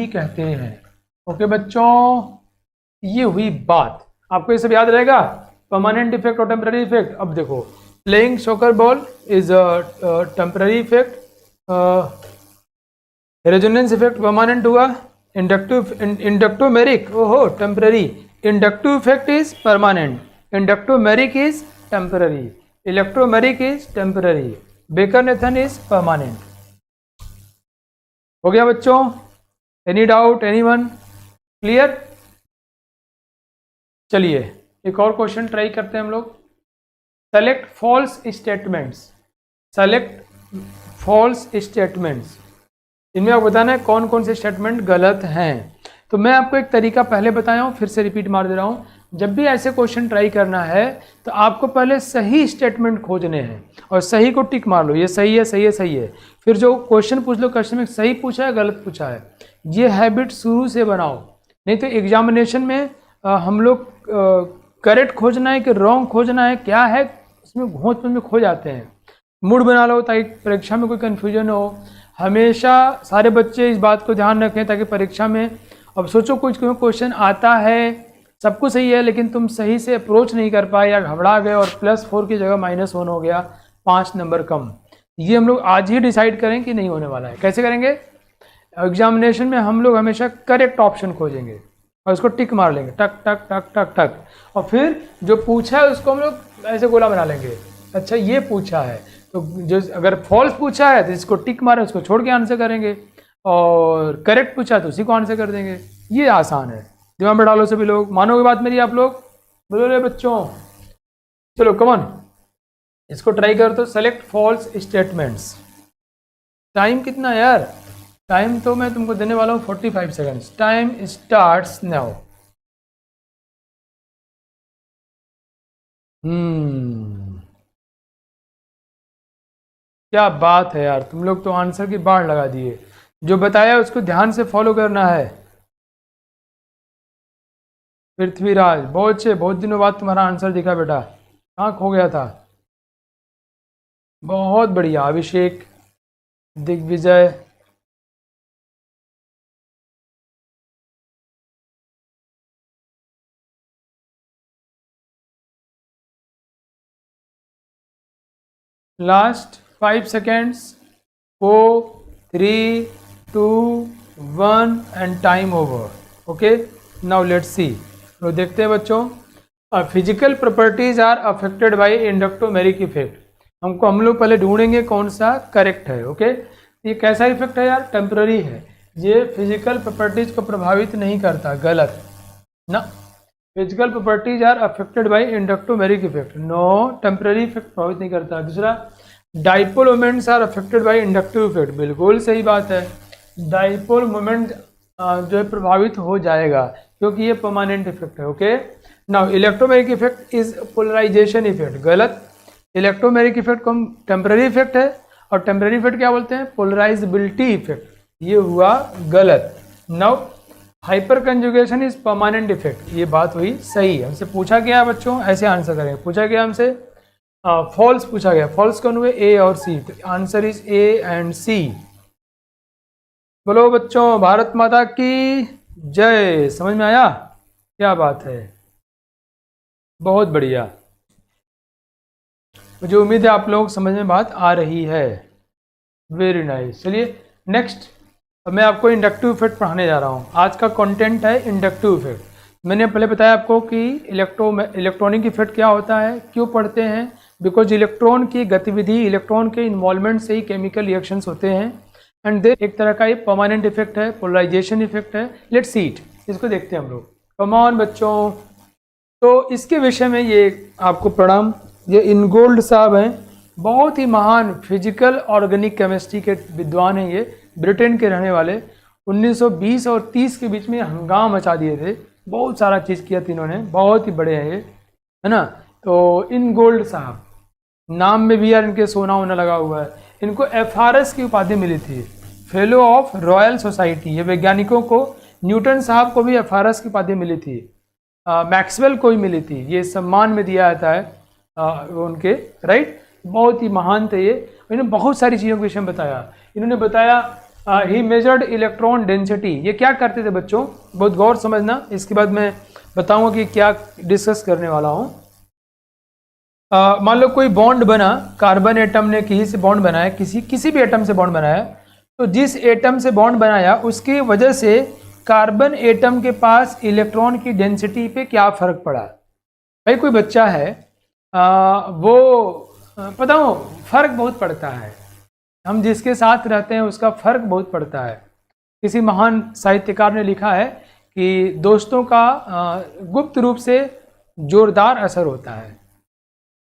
कहते हैं। ओके बच्चों, ये हुई बात, आपको ये सब याद रहेगा, परमानेंट इफेक्ट और टेम्पररी इफेक्ट। अब देखो, playing soccer ball is a temporary effect, resonance effect permanent हुआ, इंडक्टोमेरिक ओहो temporary, inductive effect is permanent, inductomeric is temporary, electromeric is temporary, Baker Nathan is permanent. हो गया बच्चों? Any doubt, anyone? क्लियर? चलिए एक और क्वेश्चन ट्राई करते हैं हम लोग। Select false statements. इनमें आपको बताना है कौन कौन से स्टेटमेंट गलत हैं। तो मैं आपको एक तरीका पहले बताया हूँ, फिर से रिपीट मार दे रहा हूँ। जब भी ऐसे क्वेश्चन ट्राई करना है तो आपको पहले सही स्टेटमेंट खोजने हैं और सही को टिक मार लो, ये सही है, सही है, सही है। फिर जो क्वेश्चन पूछ लो, क्वेश्चन में सही पूछा है गलत पूछा है, ये हैबिट शुरू से बनाओ। नहीं तो एग्जामिनेशन में हम लोग करेक्ट खोजना है कि रॉन्ग खोजना है, क्या है उसमें घोंच में खो जाते हैं। मूड बना लो ताकि परीक्षा में कोई कन्फ्यूजन हो। हमेशा सारे बच्चे इस बात को ध्यान रखें ताकि परीक्षा में, अब सोचो कुछ क्वेश्चन आता है, सब कुछ सही है लेकिन तुम सही से अप्रोच नहीं कर पाए या घबरा गए और +4 की जगह -1 हो गया, 5 नंबर कम। ये हम लोग आज ही डिसाइड करें कि नहीं होने वाला है। कैसे करेंगे? एग्जामिनेशन में हम लोग हमेशा करेक्ट ऑप्शन खोजेंगे और उसको टिक मार लेंगे, टक टक टक टक टक, और फिर जो पूछा है उसको हम लोग ऐसे गोला बना लेंगे, अच्छा ये पूछा है तो जो अगर फॉल्स पूछा है तो इसको टिक मारे, उसको छोड़ के आंसर करेंगे, और करेक्ट पूछा तो उसी को आंसर कर देंगे। ये आसान है, दिमाग में डालो सभी लोग। मानोगे बात मेरी आप लोग? बोलो रे बच्चों, चलो कमन इसको ट्राई कर। तो सेलेक्ट फॉल्स स्टेटमेंट्स। टाइम कितना यार? टाइम तो मैं तुमको देने वाला हूँ 45 सेकेंड्स। Time starts now. क्या बात है यार, तुम लोग तो आंसर की बाढ़ लगा दिए। जो बताया उसको ध्यान से फॉलो करना है। पृथ्वीराज, बहुत अच्छे, बहुत दिनों बाद तुम्हारा आंसर दिखा बेटा, कहाँ खो गया था? बहुत बढ़िया। Abhishek, Digvijay, last 5 seconds, 4, 3, 2, 1 and time over. Okay, now let's see. तो देखते हैं बच्चों, physical properties are affected by inductomeric effect. हम लोग पहले ढूंढेंगे कौन सा करेक्ट है। ओके, ये कैसा इफेक्ट है यार? टेम्पररी है, ये फिजिकल प्रॉपर्टीज को प्रभावित नहीं करता, गलत ना। Physical properties are affected by inductomeric effect, no, temporary effect प्रभावित नहीं करता। दूसरा, dipole moments are affected by inductive effect, बिल्कुल सही बात है। डाइपोल मोमेंट जो है प्रभावित हो जाएगा क्योंकि ये परमानेंट इफेक्ट है। Okay, now electromagnetic effect is polarisation effect, गलत। इलेक्ट्रोमैग्नेटिक इफेक्ट को हम टेम्पररी इफेक्ट है, और टेम्पररी इफेक्ट क्या बोलते हैं? पोलराइजेबिलिटी इफेक्ट, ये हुआ गलत। Now hyper conjugation is permanent effect, ये बात हुई सही। हमसे पूछा गया बच्चों, ऐसे आंसर करेंगे। पूछा गया हमसे फॉल्स पूछा गया, फॉल्स कौन हुए? ए और सी, तो आंसर इज ए एंड सी। बोलो बच्चों, भारत माता की जय। समझ में आया? क्या बात है, बहुत बढ़िया। मुझे उम्मीद है आप लोग समझ में बात आ रही है। Very nice. चलिए नेक्स्ट, मैं आपको इंडक्टिव इफेक्ट पढ़ाने जा रहा हूँ। आज का कंटेंट है इंडक्टिव इफेक्ट। मैंने पहले बताया आपको कि इलेक्ट्रॉनिक इफेक्ट क्या होता है, क्यों पढ़ते हैं? बिकॉज इलेक्ट्रॉन की गतिविधि, इलेक्ट्रॉन के इन्वॉल्वमेंट से ही केमिकल रिएक्शंस होते हैं, एंड दे एक तरह का ये परमानेंट इफेक्ट है, पोलराइजेशन इफेक्ट है। लेट्स सी इट, इसको देखते हैं हम लोग। कम ऑन बच्चों, तो इसके विषय में ये आपको प्रणाम। ये इनगोल्ड साहब हैं, बहुत ही महान फिजिकल ऑर्गेनिक केमिस्ट्री के विद्वान हैं। ये ब्रिटेन के रहने वाले, 1920 और 30 के बीच में हंगामा मचा दिए थे, बहुत सारा चीज़ किया था इन्होंने, बहुत ही बड़े हैं ये, है ना। तो इनगोल्ड साहब, नाम में भी यार इनके सोना होना लगा हुआ है। इनको FRS की उपाधि मिली थी, फेलो ऑफ रॉयल सोसाइटी। ये वैज्ञानिकों को, न्यूटन साहब को भी FRS की उपाधि मिली थी, मैक्सवेल को ही मिली थी, ये सम्मान में दिया जाता है उनके, राइट। बहुत ही महान थे ये। इन्होंने बहुत सारी चीज़ों के विषय में बताया। इन्होंने बताया ही मेजर्ड इलेक्ट्रॉन डेंसिटी। ये क्या करते थे बच्चों, बहुत गौर समझना, इसके बाद मैं बताऊंगा कि क्या डिस्कस करने वाला हूँ। मान लो कोई बॉन्ड बना, कार्बन एटम ने किसी से बॉन्ड बनाया, किसी भी एटम से बॉन्ड बनाया, तो जिस एटम से बॉन्ड बनाया उसकी वजह से कार्बन एटम के पास इलेक्ट्रॉन की डेंसिटी पे क्या फ़र्क पड़ा। भाई कोई बच्चा है, वो पता हो फ़र्क बहुत पड़ता है, हम जिसके साथ रहते हैं उसका फ़र्क बहुत पड़ता है। किसी महान साहित्यकार ने लिखा है कि दोस्तों का गुप्त रूप से जोरदार असर होता है।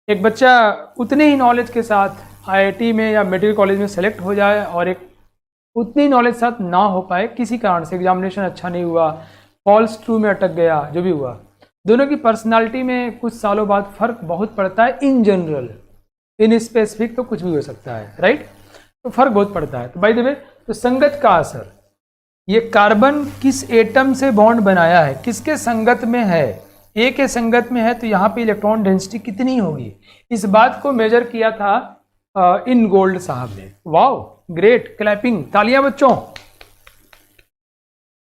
एक बच्चा उतने ही नॉलेज के साथ IIT में या मेडिकल कॉलेज में सेलेक्ट हो जाए और एक उतनी नॉलेज साथ ना हो पाए, किसी कारण से एग्जामिनेशन अच्छा नहीं हुआ, फॉल्स ट्रू में अटक गया, जो भी हुआ, दोनों की पर्सनालिटी में कुछ सालों बाद फ़र्क बहुत पड़ता है। इन जनरल, इन स्पेसिफिक तो कुछ भी हो सकता है, राइट। तो फ़र्क बहुत पड़ता है। तो बाय द वे, तो संगत का असर, ये कार्बन किस एटम से बॉन्ड बनाया है, किसके संगत में है, ए के संगत में है, तो यहाँ पे इलेक्ट्रॉन डेंसिटी कितनी होगी, इस बात को मेजर किया था इनगोल्ड साहब ने। वाओ, ग्रेट, क्लैपिंग, तालियां बच्चों।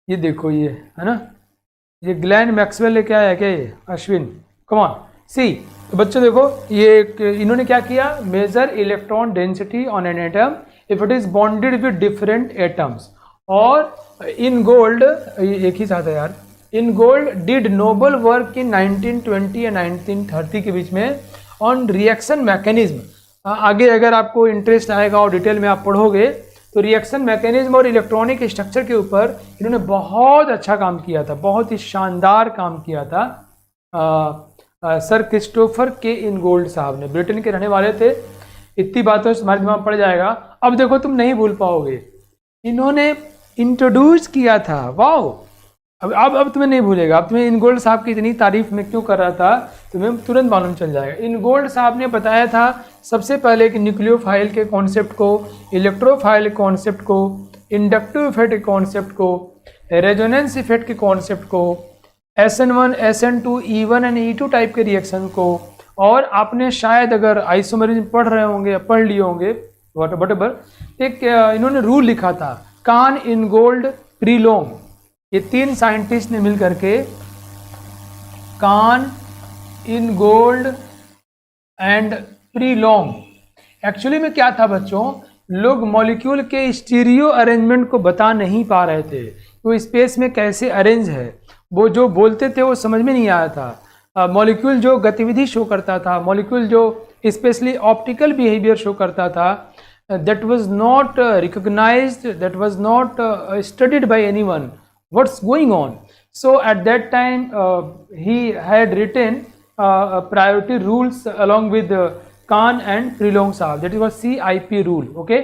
ये देखो ये है ना, ये ग्लेन मैक्सवेल लेके आया क्या ये अश्विन, कम ऑन सी। तो बच्चों देखो ये इन्होंने क्या किया, measure electron density on an atom if it is bonded with different atoms, और इन गोल्ड, एक ही साथ है यार, Ingold did Nobel work in 1920 या 1930 के बीच में ऑन रिएक्शन मैकेनिज्म। आगे अगर आपको इंटरेस्ट आएगा और डिटेल में आप पढ़ोगे तो रिएक्शन मैकेनिज्म और इलेक्ट्रॉनिक स्ट्रक्चर के ऊपर इन्होंने बहुत अच्छा काम किया था, बहुत ही शानदार काम किया था। सर क्रिस्टोफर के इनगोल्ड साहब ने, ब्रिटेन के रहने वाले थे। इतनी बातों से तुम्हारे दिमाग पड़ जाएगा। अब देखो तुम नहीं भूल पाओगे, इन्होंने इंट्रोड्यूस किया था, वाओ, अब तुम्हें नहीं भूलेगा। अब तुम्हें इनगोल्ड साहब की इतनी तारीफ में क्यों कर रहा था तुम्हें तुरंत मालूम चल जाएगा। इनगोल्ड साहब ने बताया था सबसे पहले कि न्यूक्लियोफाइल के कॉन्सेप्ट को, इलेक्ट्रोफाइल कॉन्सेप्ट को, इंडक्टिव इफेक्ट के कॉन्सेप्ट को, रेजोनेंस इफेक्ट के कॉन्सेप्ट को, SN1, SN2, E1 and E2 type के रिएक्शन को। और आपने शायद अगर आइसोमेरिज्म पढ़ रहे होंगे या पढ़ लिए होंगे वटएवर, एक इन्होंने रूल लिखा था, कान, इनगोल्ड, प्रीलोंग, ये तीन साइंटिस्ट ने मिल करके कान, इनगोल्ड एंड प्रीलोंग। एक्चुअली में क्या था बच्चों, लोग मॉलिक्यूल के स्टीरियो अरेंजमेंट को बता नहीं पा रहे थे, तो स्पेस में कैसे अरेंज है वो जो बोलते थे वो समझ में नहीं आया था। मॉलिक्यूल जो गतिविधि शो करता था, मॉलिक्यूल जो स्पेशली ऑप्टिकल बिहेवियर शो करता था, that was not recognized, that was not studied by anyone, what's going on. So at that time he had written priority rules along with Kahn and Prilong साहब, that was CIP rule, okay.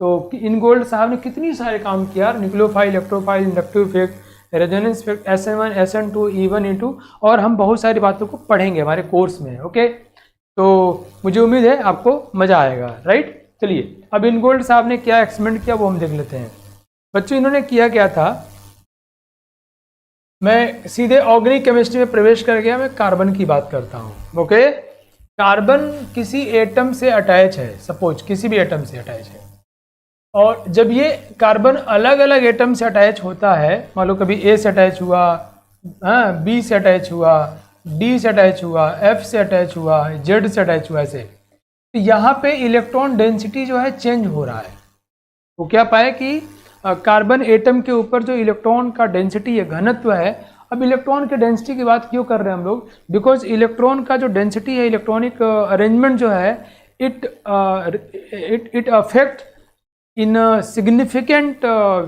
तो Ingold साहब ने कितनी सारे काम किया, nucleophile, electrophile, inductive effect, resonance effect, SN1, SN2, E1, E2, और हम बहुत सारी बातों को पढ़ेंगे हमारे कोर्स में, ओके। तो मुझे उम्मीद है आपको मजा आएगा, राइट। चलिए अब इनगोल्ड साहब ने क्या एक्सपेरिमेंट किया वो हम देख लेते हैं। बच्चों इन्होंने किया क्या था, मैं सीधे ऑर्गेनिक केमिस्ट्री में प्रवेश कर गया, मैं कार्बन की बात करता हूँ, ओके। कार्बन किसी एटम से अटैच है, सपोज किसी भी एटम से अटैच है, और जब ये कार्बन अलग अलग एटम से अटैच होता है, मान लो कभी A से अटैच हुआ, B से अटैच हुआ, D से अटैच हुआ, F से अटैच हुआ, Z से अटैच हुआ, ऐसे, तो यहाँ पे इलेक्ट्रॉन डेंसिटी जो है चेंज हो रहा है। तो क्या पाए कि कार्बन एटम के ऊपर जो इलेक्ट्रॉन का डेंसिटी है, घनत्व है। अब इलेक्ट्रॉन के डेंसिटी की बात क्यों कर रहे हैं हम लोग, बिकॉज इलेक्ट्रॉन का जो डेंसिटी है, इलेक्ट्रॉनिक अरेंजमेंट जो है, it affect in a significant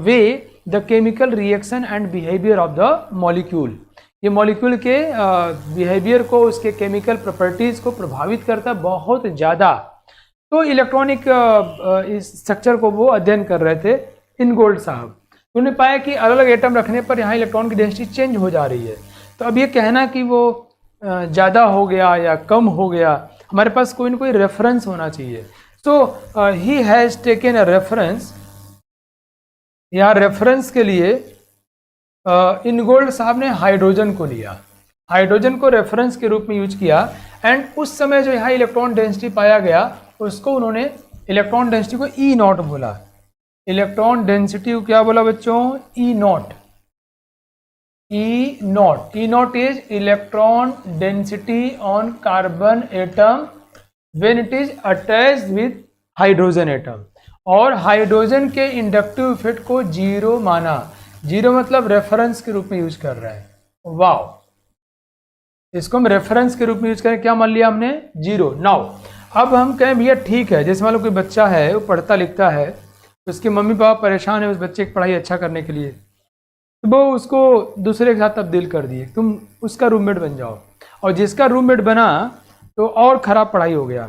way the chemical reaction and behavior of the molecule। ये मॉलिक्यूल के बिहेवियर को, उसके केमिकल प्रॉपर्टीज को प्रभावित करता है बहुत ज़्यादा। तो इलेक्ट्रॉनिक स्ट्रक्चर को वो अध्ययन कर रहे थे इनगोल्ड साहब। उन्होंने पाया कि अलग अलग एटम रखने पर यहाँ इलेक्ट्रॉन की डेंसिटी चेंज हो जा रही है। तो अब ये कहना कि वो ज़्यादा हो गया या कम हो गया, हमारे पास कोई ना कोई रेफरेंस होना चाहिए। So he has taken a reference। यहाँ रेफरेंस के लिए इनगोल्ड साहब ने हाइड्रोजन को लिया, हाइड्रोजन को रेफरेंस के रूप में यूज किया, एंड उस समय जो यहाँ इलेक्ट्रॉन डेंसिटी पाया गया उसको उन्होंने इलेक्ट्रॉन डेंसिटी को E0 बोला। इलेक्ट्रॉन डेंसिटी को क्या बोला बच्चों, E0। E0 is electron density on carbon atom when it is attached with hydrogen atom. और हाइड्रोजन के इंडक्टिव इफेक्ट को 0 माना। 0 मतलब रेफरेंस के रूप में यूज कर रहा है, वाओ, इसको हम रेफरेंस के रूप में यूज करें, क्या मान लिया हमने, 0। नाउ अब हम कहें भैया ठीक है, जैसे मान लो कोई बच्चा है वो पढ़ता लिखता है, उसके मम्मी पापा परेशान है उस बच्चे की पढ़ाई अच्छा करने के लिए, तो वो उसको दूसरे के साथ तब्दील कर दिए, तुम उसका रूममेट बन जाओ, और जिसका रूममेट बना तो और ख़राब पढ़ाई हो गया।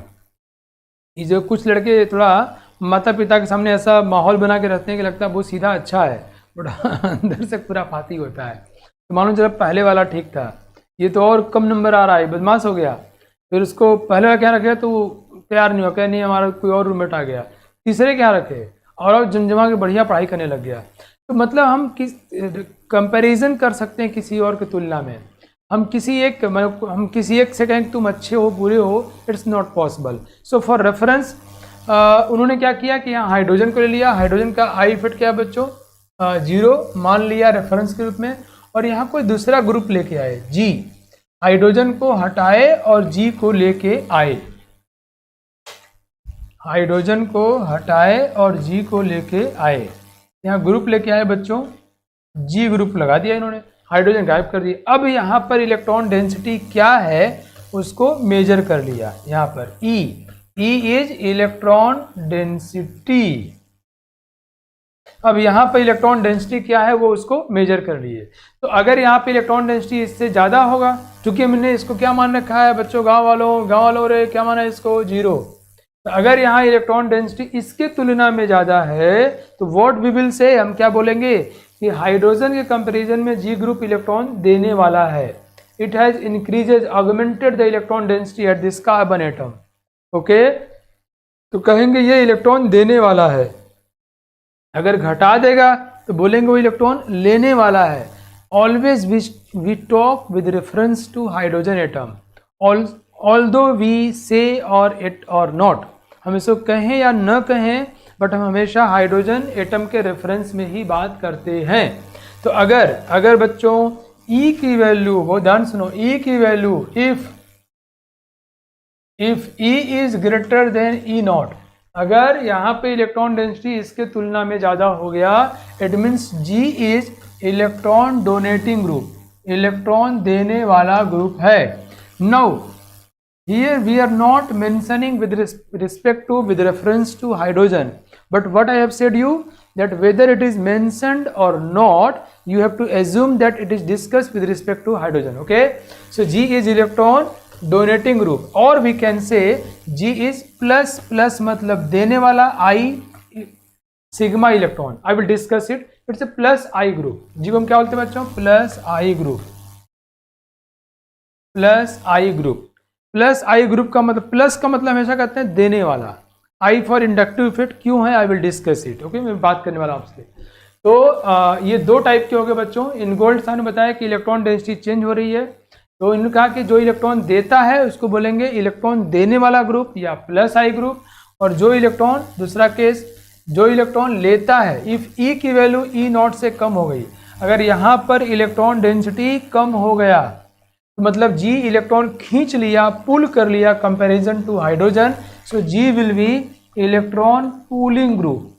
ये जो कुछ लड़के थोड़ा माता पिता के सामने ऐसा माहौल बना के रखते हैं कि लगता है वो सीधा अच्छा है, बट अंदर से पूरा फाती होता है। तो मानो जब पहले वाला ठीक था, ये तो और कम नंबर आ रहा है, बदमाश हो गया, फिर उसको पहले वाला क्या रखे तो तैयार नहीं हो, क्या नहीं हमारा कोई और रूममेट आ गया, तीसरे क्या रखे और जमजमा के बढ़िया पढ़ाई करने लग गया। तो मतलब हम किस कंपैरिजन कर सकते हैं किसी और की तुलना में, हम किसी एक से कहें कि तुम अच्छे हो बुरे हो, it's not possible. So for reference उन्होंने क्या किया कि यहाँ हाइड्रोजन को ले लिया, हाइड्रोजन का आई फिट क्या है बच्चों 0 मान लिया रेफरेंस के रूप में, और यहाँ कोई दूसरा ग्रुप लेके आए जी, हाइड्रोजन को हटाए और जी को लेके आए, हाइड्रोजन को हटाए और जी को लेके आए, यहाँ ग्रुप लेके आए बच्चों, जी ग्रुप लगा दिया इन्होंने, हाइड्रोजन गायब कर दिया। अब यहाँ पर इलेक्ट्रॉन डेंसिटी क्या है उसको मेजर कर लिया, यहाँ पर E इज इलेक्ट्रॉन डेंसिटी। अब यहाँ पर इलेक्ट्रॉन डेंसिटी क्या है वो उसको मेजर कर लिए। तो अगर यहाँ पे इलेक्ट्रॉन डेंसिटी इससे ज़्यादा होगा, क्योंकि हमने इसको क्या मान रखा है बच्चों, गांव वालों रे क्या माना है इसको 0। तो अगर यहाँ इलेक्ट्रॉन डेंसिटी इसके तुलना में ज़्यादा है तो व्हाट वी विल से, हम क्या बोलेंगे कि हाइड्रोजन के कंपेरिजन में जी ग्रुप इलेक्ट्रॉन देने वाला है। It has increases augmented the electron density at this carbon atom. Okay, तो कहेंगे ये इलेक्ट्रॉन देने वाला है। अगर घटा देगा तो बोलेंगे वो इलेक्ट्रॉन लेने वाला है। Always we talk with reference to hydrogen atom, although we say और इट और नॉट, हम इसको कहें या न कहें बट हम हमेशा हाइड्रोजन एटम के रेफरेंस में ही बात करते हैं। तो अगर बच्चों E की वैल्यू, वो ध्यान सुनो, E की value if E is greater than E not, अगर यहाँ पे इलेक्ट्रॉन डेंसिटी इसके तुलना में ज़्यादा हो गया, it means G is electron donating group, electron देने वाला ग्रुप है। Now here we are not mentioning with reference to hydrogen, but what I have said you that whether it is mentioned or not, you have to assume that it is discussed with respect to hydrogen. Okay, so G is electron donating group, or we can say G is plus मतलब देने वाला, I sigma electron, I will discuss it, it's a plus I group। G को हम क्या बोलते हैं बच्चों, plus I group, plus I group। Plus I group का मतलब, प्लस का मतलब हमेशा कहते हैं देने वाला, आई फॉर इंडक्टिव इफेक्ट क्यों है, I will discuss it. Okay, मैं बात करने वाला आपसे। तो ये दो टाइप के हो गए बच्चों। इनगोल्ड साहब ने बताया कि इलेक्ट्रॉन डेंसिटी चेंज हो रही है, तो इन्होंने कहा कि जो इलेक्ट्रॉन देता है उसको बोलेंगे इलेक्ट्रॉन देने वाला ग्रुप या प्लस आई ग्रुप, और जो इलेक्ट्रॉन, दूसरा केस, जो इलेक्ट्रॉन लेता है, इफ ई की वैल्यू ई नॉट से कम हो गई, अगर यहाँ पर इलेक्ट्रॉन डेंसिटी कम हो गया तो मतलब जी इलेक्ट्रॉन खींच लिया, पुल कर लिया comparison to hydrogen, so G will be electron pulling group,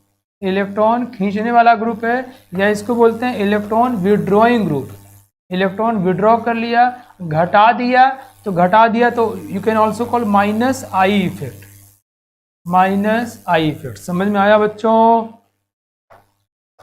electron खींचने वाला ग्रुप है, या इसको बोलते हैं electron withdrawing group. Electron withdraw कर लिया, घटा दिया तो you can also call minus I effect, minus I effect. समझ में आया बच्चों?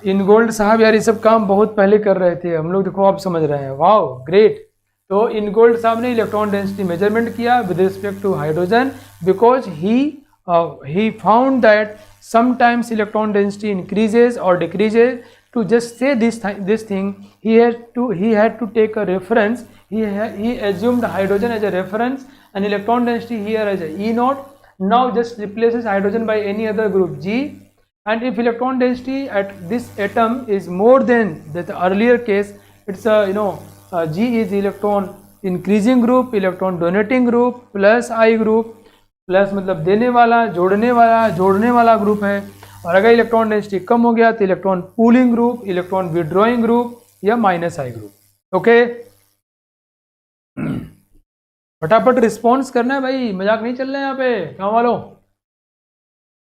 इनगोल्ड साहब यार ये सब काम बहुत पहले कर रहे थे हम लोग, देखो आप समझ रहे हैं, वाओ ग्रेट। तो इनगोल्ड साहब ने इलेक्ट्रॉन डेंसिटी मेजरमेंट किया with respect to hydrogen, because he found that sometimes electron density increases और decreases. To just say this thing, he had to take a reference. He assumed hydrogen as a reference and electron density here as a E naught. Now just replaces hydrogen by any other group G, and if electron density at this atom is more than the earlier case, it's a G is electron increasing group, electron donating group, plus I group, plus मतलब देने वाला, जोड़ने वाला group है। और अगर electron density कम हो गया तो electron pulling group, electron withdrawing group या माइनस आई ग्रुप। ओके, फटाफट रिस्पॉन्स करना है भाई, मजाक नहीं चल रहा है यहाँ पे गाँव वालों,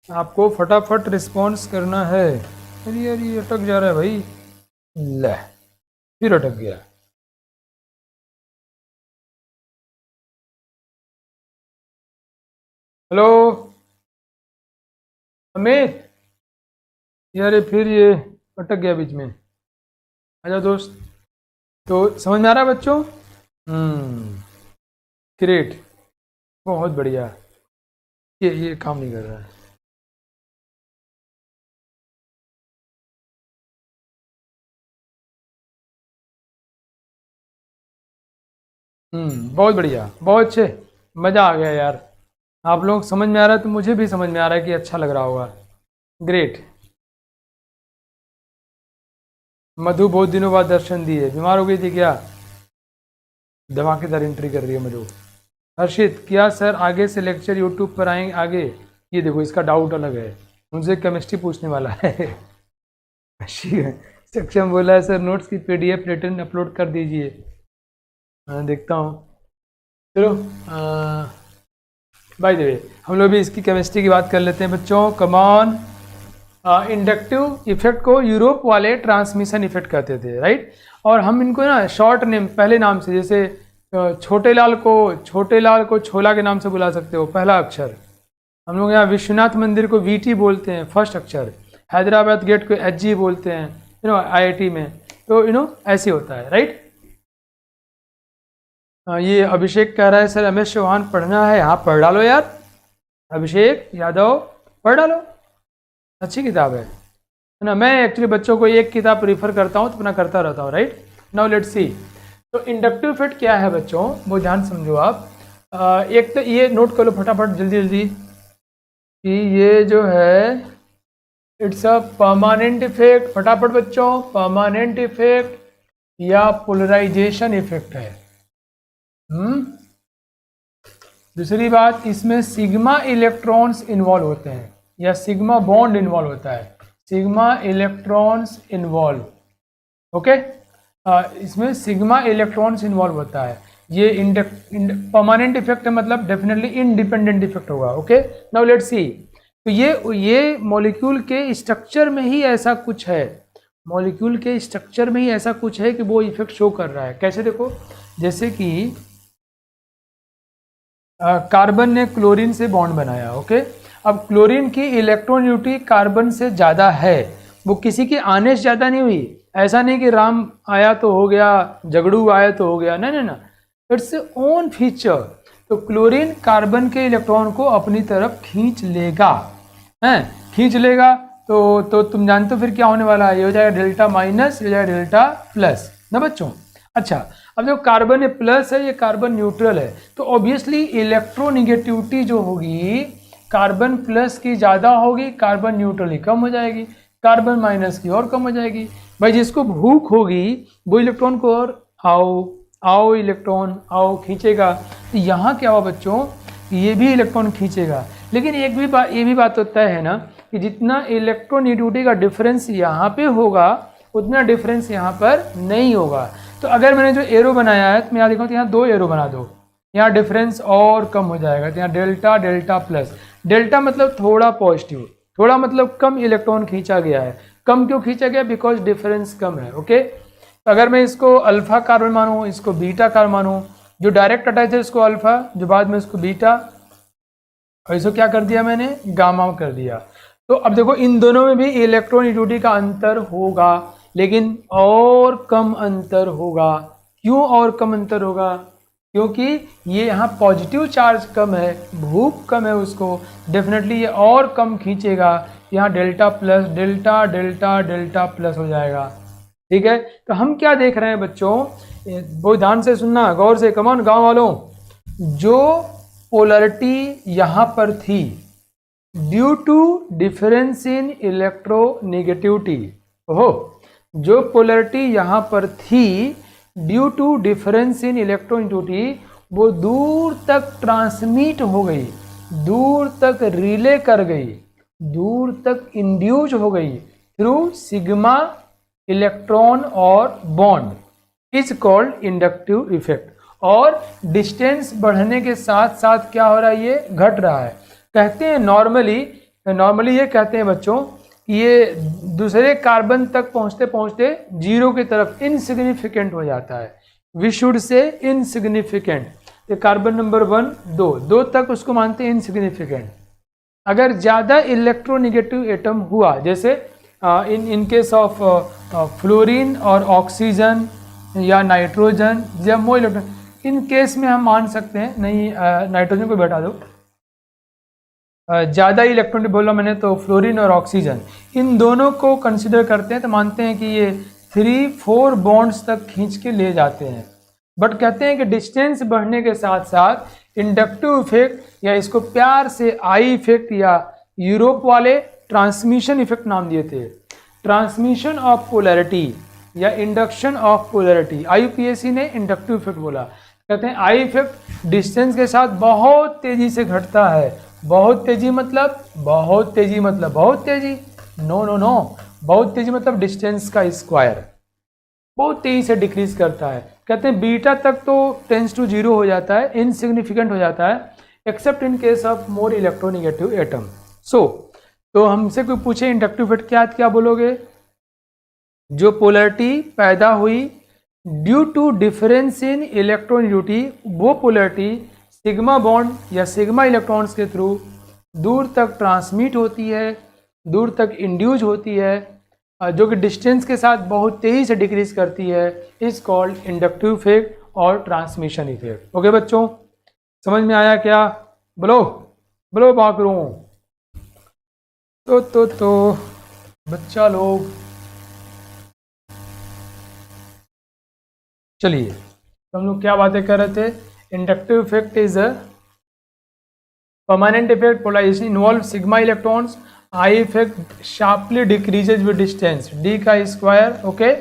आपको फटाफट रिस्पॉन्स करना है। अरे यार ये अटक जा रहा है भाई, ले फिर अटक गया। हेलो अमित, यार फिर ये अटक गया बीच में, आजा दोस्त। तो समझ में आ रहा है बच्चों? ग्रेट, बहुत बढ़िया। ये काम नहीं कर रहा है। बहुत बढ़िया, बहुत अच्छे, मज़ा आ गया यार। आप लोग समझ में आ रहा है तो मुझे भी समझ में आ रहा है कि अच्छा लग रहा होगा। ग्रेट। मधु बहुत दिनों बाद दर्शन दिए, बीमार हो गई थी क्या? धमाकेदार एंट्री कर रही है मधु। हर्षित, क्या सर आगे से लेक्चर यूट्यूब पर आएंगे? आगे ये देखो इसका डाउट अलग है, मुझसे केमिस्ट्री पूछने वाला है। सक्षम बोला है सर नोट्स की PDF रिटर्न अपलोड कर दीजिए। देखता हूँ। चलो बाय द वे हम लोग भी इसकी केमिस्ट्री की बात कर लेते हैं बच्चों। कमॉन, इंडक्टिव इफेक्ट को यूरोप वाले ट्रांसमिशन इफेक्ट कहते थे, राइट। और हम इनको ना शॉर्ट नेम पहले नाम से, जैसे छोटे लाल को छोला के नाम से बुला सकते हो, पहला अक्षर। हम लोग यहाँ विश्वनाथ मंदिर को VT बोलते हैं, फर्स्ट अक्षर। हैदराबाद गेट को HG बोलते हैं, IIT में, तो ऐसे होता है, राइट। ये अभिषेक कह रहा है सर MS चौहान पढ़ना है। हाँ पढ़ डालो यार, अभिषेक यादव पढ़ डालो, अच्छी किताब है ना। मैं एक्चुअली बच्चों को एक किताब प्रीफर करता हूँ तो अपना करता रहता हूँ, राइट। नाउ लेट्स सी, तो इंडक्टिव इफेक्ट क्या है बच्चों, वो ध्यान समझो आप। एक तो ये नोट कर लो फटाफट जल्दी जल्दी कि ये जो है इट्स अ परमानेंट इफेक्ट। फटाफट बच्चों, परमानेंट इफेक्ट या पोलराइजेशन इफेक्ट है। दूसरी बात, इसमें सिग्मा इलेक्ट्रॉन्स इन्वॉल्व होते हैं या सिग्मा बॉन्ड इन्वॉल्व होता है, सिग्मा इलेक्ट्रॉन्स इन्वॉल्व, ओके। इसमें सिग्मा इलेक्ट्रॉन्स इन्वॉल्व होता है। ये परमानेंट इफेक्ट है, मतलब डेफिनेटली इंडिपेंडेंट इफेक्ट होगा, ओके। नाउ लेट्स सी, तो ये मॉलिक्यूल के स्ट्रक्चर में ही ऐसा कुछ है, मॉलिक्यूल के स्ट्रक्चर में ही ऐसा कुछ है कि वो इफेक्ट शो कर रहा है। कैसे देखो, जैसे कि कार्बन ने क्लोरीन से बॉन्ड बनाया, ओके। अब क्लोरीन की इलेक्ट्रोनेगेटिविटी कार्बन से ज़्यादा है, वो किसी की आने से ज़्यादा नहीं हुई। ऐसा नहीं कि राम आया तो हो गया, झगड़ू आया तो हो गया, नहीं ना, इट्स ओन फीचर। तो क्लोरीन कार्बन के इलेक्ट्रॉन को अपनी तरफ खींच लेगा, हैं, खींच लेगा। तो तुम जानते हो फिर क्या होने वाला है, ये हो जाएगा डेल्टा माइनस, ये हो जाएगा डेल्टा प्लस ना बच्चों। अच्छा, अब जो कार्बन प्लस है, ये कार्बन न्यूट्रल है, तो ऑब्वियसली इलेक्ट्रोनिगेटिविटी जो होगी कार्बन प्लस की ज़्यादा होगी, कार्बन न्यूट्रल ही कम हो जाएगी, कार्बन माइनस की और कम हो जाएगी। भाई जिसको भूख होगी वो इलेक्ट्रॉन को और आओ इलेक्ट्रॉन आओ खींचेगा। तो यहाँ क्या हुआ बच्चों, ये भी इलेक्ट्रॉन खींचेगा। लेकिन ये भी बात होता है ना कि जितना इलेक्ट्रोनेगेटिविटी का डिफरेंस यहाँ पे होगा उतना डिफरेंस यहाँ पर नहीं होगा। तो अगर मैंने जो एरो बनाया है तो मैं यहाँ देखो तो यहाँ 2 एरो बना दो, यहाँ डिफरेंस और कम हो जाएगा। तो यहाँ डेल्टा डेल्टा प्लस, डेल्टा मतलब थोड़ा पॉजिटिव, थोड़ा मतलब कम इलेक्ट्रॉन खींचा गया है। कम क्यों खींचा गया, बिकॉज डिफरेंस कम है, ओके। तो अगर मैं इसको अल्फा कार्बन मानूँ, इसको बीटा कार्बन मानूँ, जो डायरेक्ट अटैच है इसको अल्फा, जो बाद में इसको बीटा, और इसको क्या कर दिया मैंने, गामा कर दिया। तो अब देखो इन दोनों में भी इलेक्ट्रोनेगेटिविटी का अंतर होगा, लेकिन और कम अंतर होगा। क्यों और कम अंतर होगा, क्योंकि ये यहाँ पॉजिटिव चार्ज कम है, भूख कम है उसको, डेफिनेटली ये और कम खींचेगा। यहाँ delta plus delta delta delta plus हो जाएगा, ठीक है। तो हम क्या देख रहे हैं बच्चों, बहुत ध्यान से सुनना, गौर से, कमॉन गांव वालों, जो पोलरिटी यहाँ पर थी due to difference in electronegativity, ओहो, जो पोलरिटी यहाँ पर थी due to difference in electronegativity, वो दूर तक ट्रांसमिट हो गई, दूर तक रिले कर गई, दूर तक इंड्यूस हो गई थ्रू सिग्मा इलेक्ट्रॉन और bond, is called inductive effect. और डिस्टेंस बढ़ने के साथ साथ क्या हो रहा है, ये घट रहा है। कहते हैं नॉर्मली ये कहते हैं बच्चों, ये दूसरे कार्बन तक पहुंचते पहुंचते जीरो की तरफ इनसिग्निफिकेंट हो जाता है। वी शुड से इनसिग्निफिकेंट, ये कार्बन नंबर 1 2 तक उसको मानते हैं इनसिग्निफिकेंट। अगर ज़्यादा इलेक्ट्रोनेगेटिव एटम हुआ, जैसे इन केस ऑफ फ्लोरीन और ऑक्सीजन या नाइट्रोजन या मो इलेक्ट्रॉन, इन केस में हम मान सकते हैं, नहीं नाइट्रोजन को बैठा दो, ज़्यादा इलेक्ट्रॉन बोला मैंने, तो फ्लोरीन और ऑक्सीजन, इन दोनों को कंसिडर करते हैं तो मानते हैं कि ये 3-4 बॉन्ड्स तक खींच के ले जाते हैं। बट कहते हैं कि डिस्टेंस बढ़ने के साथ साथ इंडक्टिव इफेक्ट, या इसको प्यार से आई इफेक्ट या यूरोप वाले ट्रांसमिशन इफेक्ट नाम दिए थे, ट्रांसमिशन ऑफ पोलैरिटी या इंडक्शन ऑफ पोलैरिटी, IUPAC ने इंडक्टिव इफेक्ट बोला। कहते हैं आई इफेक्ट डिस्टेंस के साथ बहुत तेजी से घटता है, बहुत तेजी मतलब बहुत तेजी मतलब बहुत तेजी, नो नो नो, बहुत तेजी मतलब डिस्टेंस का स्क्वायर, बहुत तेजी से डिक्रीज करता है। कहते हैं बीटा तक तो टेंस टू जीरो हो जाता है, इनसिग्निफिकेंट हो जाता है, except in case of more electronegative atom. So तो हमसे कोई पूछे इंडक्टिव इफेक्ट क्या बोलोगे? जो पोलैरिटी पैदा हुई due to difference in electronegativity, वो पोलैरिटी सिग्मा बॉन्ड या सिग्मा इलेक्ट्रॉन्स के थ्रू दूर तक ट्रांसमिट होती है, दूर तक इंड्यूज होती है, जो कि डिस्टेंस के साथ बहुत तेज़ी से डिक्रीज करती है, इज कॉल्ड इंडक्टिव इफेक्ट और ट्रांसमिशन इफेक्ट। ओके बच्चों, समझ में आया क्या? बोलो बोलो बाकरों। तो बच्चा लोग, चलिए हम लोग क्या बातें कर रहे थे? Inductive effect is a permanent effect, polarization involve sigma electrons, I effect sharply decreases with distance, D का स्क्वायर। ओके,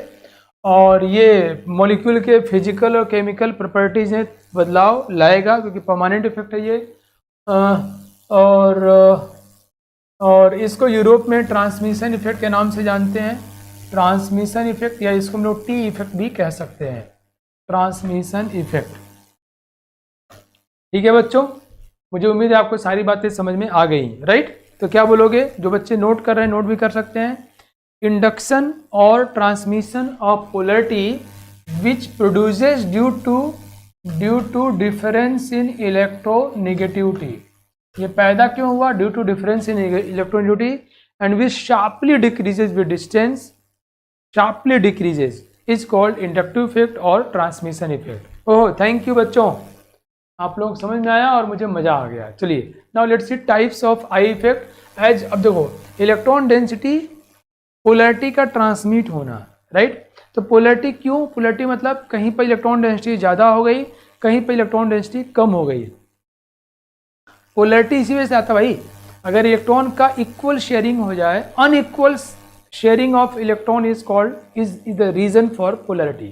और ये मॉलिक्यूल के फिजिकल और केमिकल प्रॉपर्टीज में बदलाव लाएगा क्योंकि परमानेंट इफेक्ट है ये। और इसको यूरोप में ट्रांसमिशन इफेक्ट के नाम से जानते हैं, ट्रांसमिशन इफेक्ट, या इसको हम लोग टी इफेक्ट भी कह सकते हैं, ट्रांसमिशन इफेक्ट। ठीक है बच्चों, मुझे उम्मीद है आपको सारी बातें समझ में आ गई, राइट? तो क्या बोलोगे? जो बच्चे नोट कर रहे हैं नोट भी कर सकते हैं। इंडक्शन और transmission of polarity which produces due to difference in electronegativity, ये पैदा क्यों हुआ? Due to difference in electronegativity and which sharply decreases with distance, sharply decreases is called inductive effect और transmission effect. Oh thank you बच्चों, आप लोग समझ में आया और मुझे मजा आ गया। चलिए now let's see types of I effect. As अब देखो, इलेक्ट्रॉन डेंसिटी, पोलैरिटी का ट्रांसमिट होना, राइट? तो पोलैरिटी क्यों? पोलैरिटी मतलब कहीं पर इलेक्ट्रॉन डेंसिटी ज़्यादा हो गई, कहीं पर इलेक्ट्रॉन डेंसिटी कम हो गई। पोलैरिटी इसी वजह से आता भाई, अगर इलेक्ट्रॉन का इक्वल शेयरिंग हो जाए, unequal sharing of electron is called is the reason for polarity.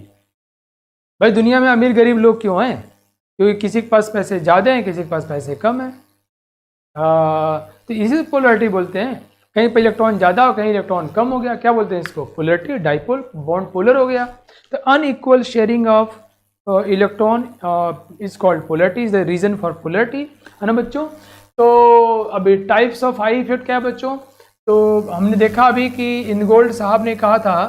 भाई दुनिया में अमीर गरीब लोग क्यों हैं? क्योंकि किसी के पास पैसे ज़्यादा हैं, किसी के पास पैसे कम हैं। तो इसी पोलैरिटी बोलते हैं। कहीं पर इलेक्ट्रॉन ज़्यादा हो, कहीं इलेक्ट्रॉन कम हो गया, क्या बोलते हैं इसको? पोलैरिटी। डाइपोल, बॉन्ड पोलर हो गया। तो unequal sharing of electron is called polarity, is the reason for polarity, है ना बच्चों? तो अभी टाइप्स ऑफ आई इफेक्ट क्या है बच्चों? तो हमने देखा अभी कि इनगोल्ड साहब ने कहा था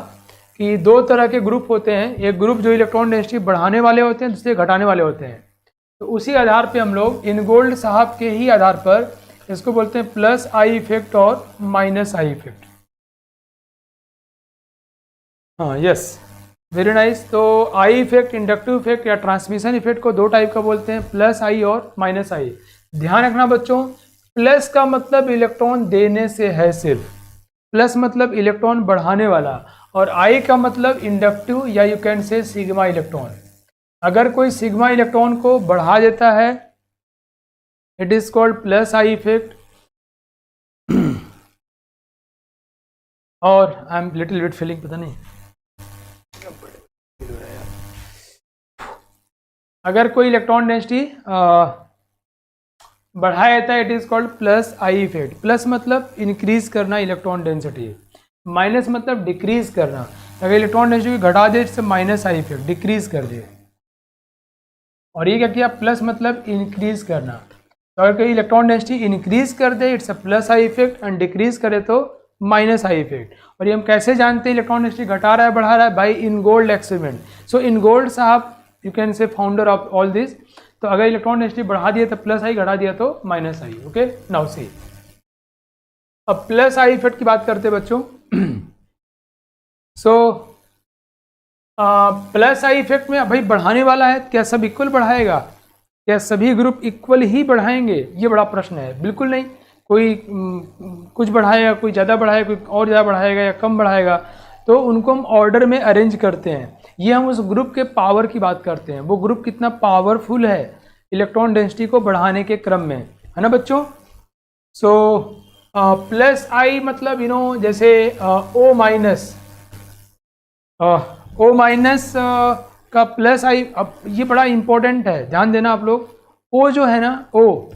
कि दो तरह के ग्रुप होते हैं, एक ग्रुप जो इलेक्ट्रॉन डेंसिटी बढ़ाने वाले होते हैं, दूसरे घटाने वाले होते हैं। तो उसी आधार पे हम लोग इनगोल्ड साहब के ही आधार पर इसको बोलते हैं प्लस आई इफेक्ट और माइनस आई इफेक्ट। हाँ यस, वेरी नाइस। तो आई इफेक्ट, इंडक्टिव इफेक्ट या ट्रांसमिशन इफेक्ट को दो टाइप का बोलते हैं, प्लस आई और माइनस आई। ध्यान रखना बच्चों, प्लस का मतलब इलेक्ट्रॉन देने से है सिर्फ, प्लस मतलब इलेक्ट्रॉन बढ़ाने वाला, और आई का मतलब इंडक्टिव या you can say sigma electron. अगर कोई सिग्मा इलेक्ट्रॉन को बढ़ा देता है, it is called plus I effect. और I am little bit feeling, पता नहीं अगर कोई इलेक्ट्रॉन डेंसिटी बढ़ाया जाता है, it is called plus I effect. Plus मतलब इंक्रीज करना इलेक्ट्रॉन डेंसिटी, माइनस मतलब डिक्रीज करना। अगर इलेक्ट्रॉन डेंसिटी घटा दे, इससे माइनस आई इफेक्ट, डिक्रीज कर दे। और ये क्या किया? प्लस मतलब इंक्रीज करना। तो अगर कोई इलेक्ट्रॉन डेंसिटी इंक्रीज कर दे, it's a plus I effect, and decrease करे तो माइनस आई इफेक्ट। और ये हम कैसे जानते हैं इलेक्ट्रॉन डेंसिटी घटा रहा है बढ़ा रहा है? By इनगोल्ड experiment. सो इनगोल्ड साहब यू कैन से फाउंडर ऑफ ऑल दिस। तो अगर इलेक्ट्रॉन डेंसिटी बढ़ा दिया तो प्लस आई, घटा दिया तो माइनस आई। ओके, नाउ सी, अब प्लस आई इफेक्ट की बात करते हैं बच्चों। सो प्लस आई इफेक्ट में भाई बढ़ाने वाला है, क्या सब इक्वल बढ़ाएगा? क्या सभी ग्रुप इक्वल ही बढ़ाएंगे? ये बड़ा प्रश्न है। बिल्कुल नहीं, कोई कुछ बढ़ाएगा, कोई ज़्यादा बढ़ाएगा, कोई और ज़्यादा बढ़ाएगा या कम बढ़ाएगा। तो उनको हम ऑर्डर में अरेंज करते हैं। ये हम उस ग्रुप के पावर की बात करते हैं, वो ग्रुप कितना पावरफुल है इलेक्ट्रॉन डेंसिटी को बढ़ाने के क्रम में, है ना बच्चों? सो प्लस आई मतलब यू नो, जैसे ओ माइनस, ओ माइनस का प्लस आई। अब ये बड़ा इंपॉर्टेंट है, ध्यान देना आप लोग। ओ जो है ना, ओ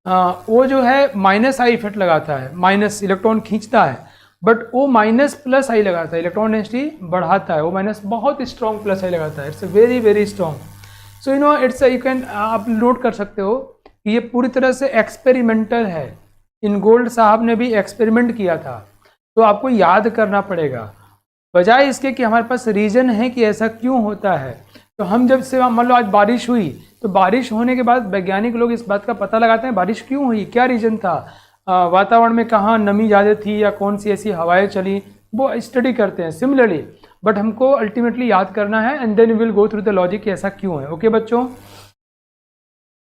वो जो है माइनस आई इफेक्ट लगाता है, माइनस इलेक्ट्रॉन खींचता है, बट वो माइनस प्लस आई लगाता है, इलेक्ट्रॉन डेंसिटी बढ़ाता है, वो माइनस बहुत स्ट्रॉन्ग प्लस आई लगाता है। It's very very strong. So you know it's you can, आप नोट कर सकते हो कि ये पूरी तरह से एक्सपेरिमेंटल है। इन गोल्ड साहब ने भी एक्सपेरिमेंट किया था, तो आपको याद करना पड़ेगा, बजाय इसके कि हमारे पास रीजन है कि ऐसा क्यों होता है। तो हम जब से मान लो आज बारिश हुई, तो बारिश होने के बाद वैज्ञानिक लोग इस बात का पता लगाते हैं बारिश क्यों हुई, क्या रीजन था, वातावरण में कहाँ नमी ज़्यादा थी या कौन सी ऐसी हवाएं चली, वो स्टडी करते हैं सिमिलरली। बट हमको अल्टीमेटली याद करना है and then will go through the logic कि ऐसा क्यों है। ओके बच्चों,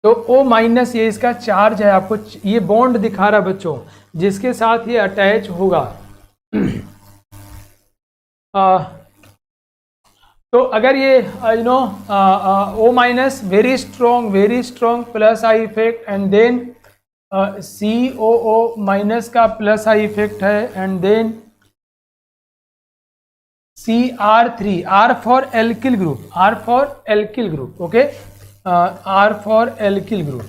तो O माइनस ये इसका चार्ज है, आपको ये बॉन्ड दिखा रहा है बच्चों जिसके साथ ये अटैच होगा। तो अगर ये you know O minus very strong plus I effect and then COO minus का प्लस आई इफेक्ट है and then CR3, R for alkyl group, R for alkyl group, okay, R for alkyl group,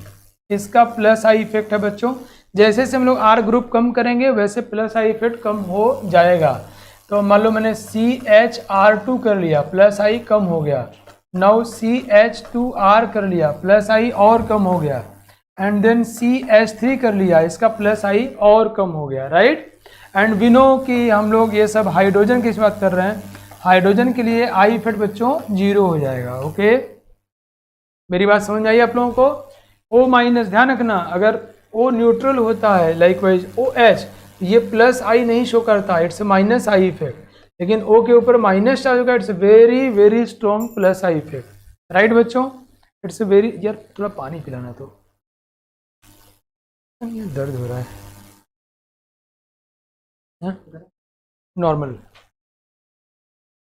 इसका plus I effect है बच्चों। जैसे जैसे हम लोग R group कम करेंगे वैसे प्लस आई इफेक्ट कम हो जाएगा। तो मान लो मैंने CHR2 कर लिया, प्लस आई कम हो गया। नाउ CH2R कर लिया, प्लस आई और कम हो गया। एंड देन CH3 कर लिया, इसका प्लस आई और कम हो गया, राइट। एंड वी नो कि हम लोग ये सब हाइड्रोजन की बात कर रहे हैं, हाइड्रोजन के लिए आई इफेक्ट बच्चों 0 हो जाएगा। ओके, मेरी बात समझ आई आप लोगों को। O माइनस ध्यान रखना, अगर O न्यूट्रल होता है लाइक वाइज OH, ये प्लस आई नहीं शो करता, इट्स माइनस आई इफेक्ट। लेकिन O के ऊपर माइनस चार्ज होगा, it's very very strong plus I effect, right बच्चों। इट्स वेरी, यार थोड़ा पानी पिलाना, तो ये दर्द हो रहा है नॉर्मल।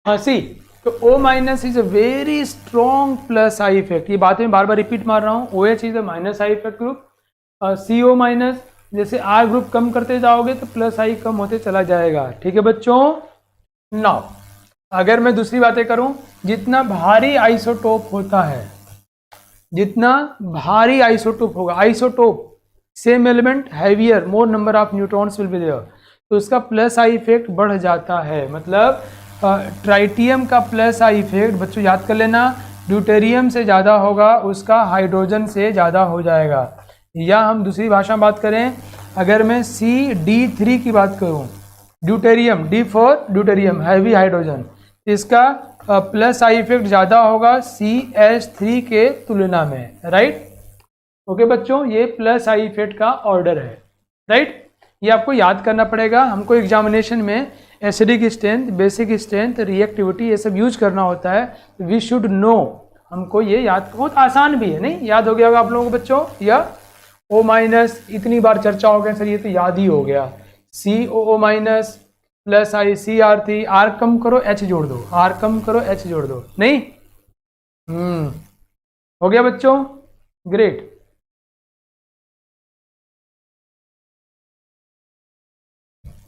हाँ सी, तो O minus is a very strong plus I effect, ये बात मैं बार बार रिपीट मार रहा हूँ। OH is a minus I effect group, CO minus, जैसे R ग्रुप कम करते जाओगे तो प्लस आई कम होते चला जाएगा, ठीक है बच्चों। नाउ अगर मैं दूसरी बातें करूं, जितना भारी आइसोटोप होता है, जितना भारी आइसोटोप होगा, isotope same element heavier more number of neutrons will be there, तो उसका प्लस आई इफेक्ट बढ़ जाता है। मतलब ट्राइटियम का प्लस आई इफेक्ट बच्चों याद कर लेना, ड्यूटेरियम से ज़्यादा होगा, उसका हाइड्रोजन से ज़्यादा हो जाएगा। या हम दूसरी भाषा में बात करें, अगर मैं CD3 की बात करूं, deuterium, D for deuterium heavy hydrogen, इसका प्लस आई इफेक्ट ज़्यादा होगा CH3 के तुलना में, राइट। ओके बच्चों, ये प्लस आई इफेक्ट का ऑर्डर है, राइट। ये आपको याद करना पड़ेगा, हमको एग्जामिनेशन में acidic strength, basic strength, reactivity ये सब यूज करना होता है। वी शुड नो, हमको ये याद, बहुत आसान भी है, नहीं याद हो गया होगा आप लोगों को बच्चों। या O माइनस इतनी बार चर्चा हो गया सर, ये तो याद ही हो गया। COO माइनस प्लस आई CR3, R कम करो H जोड़ दो, R कम करो H जोड़ दो, नहीं हो गया बच्चों, ग्रेट।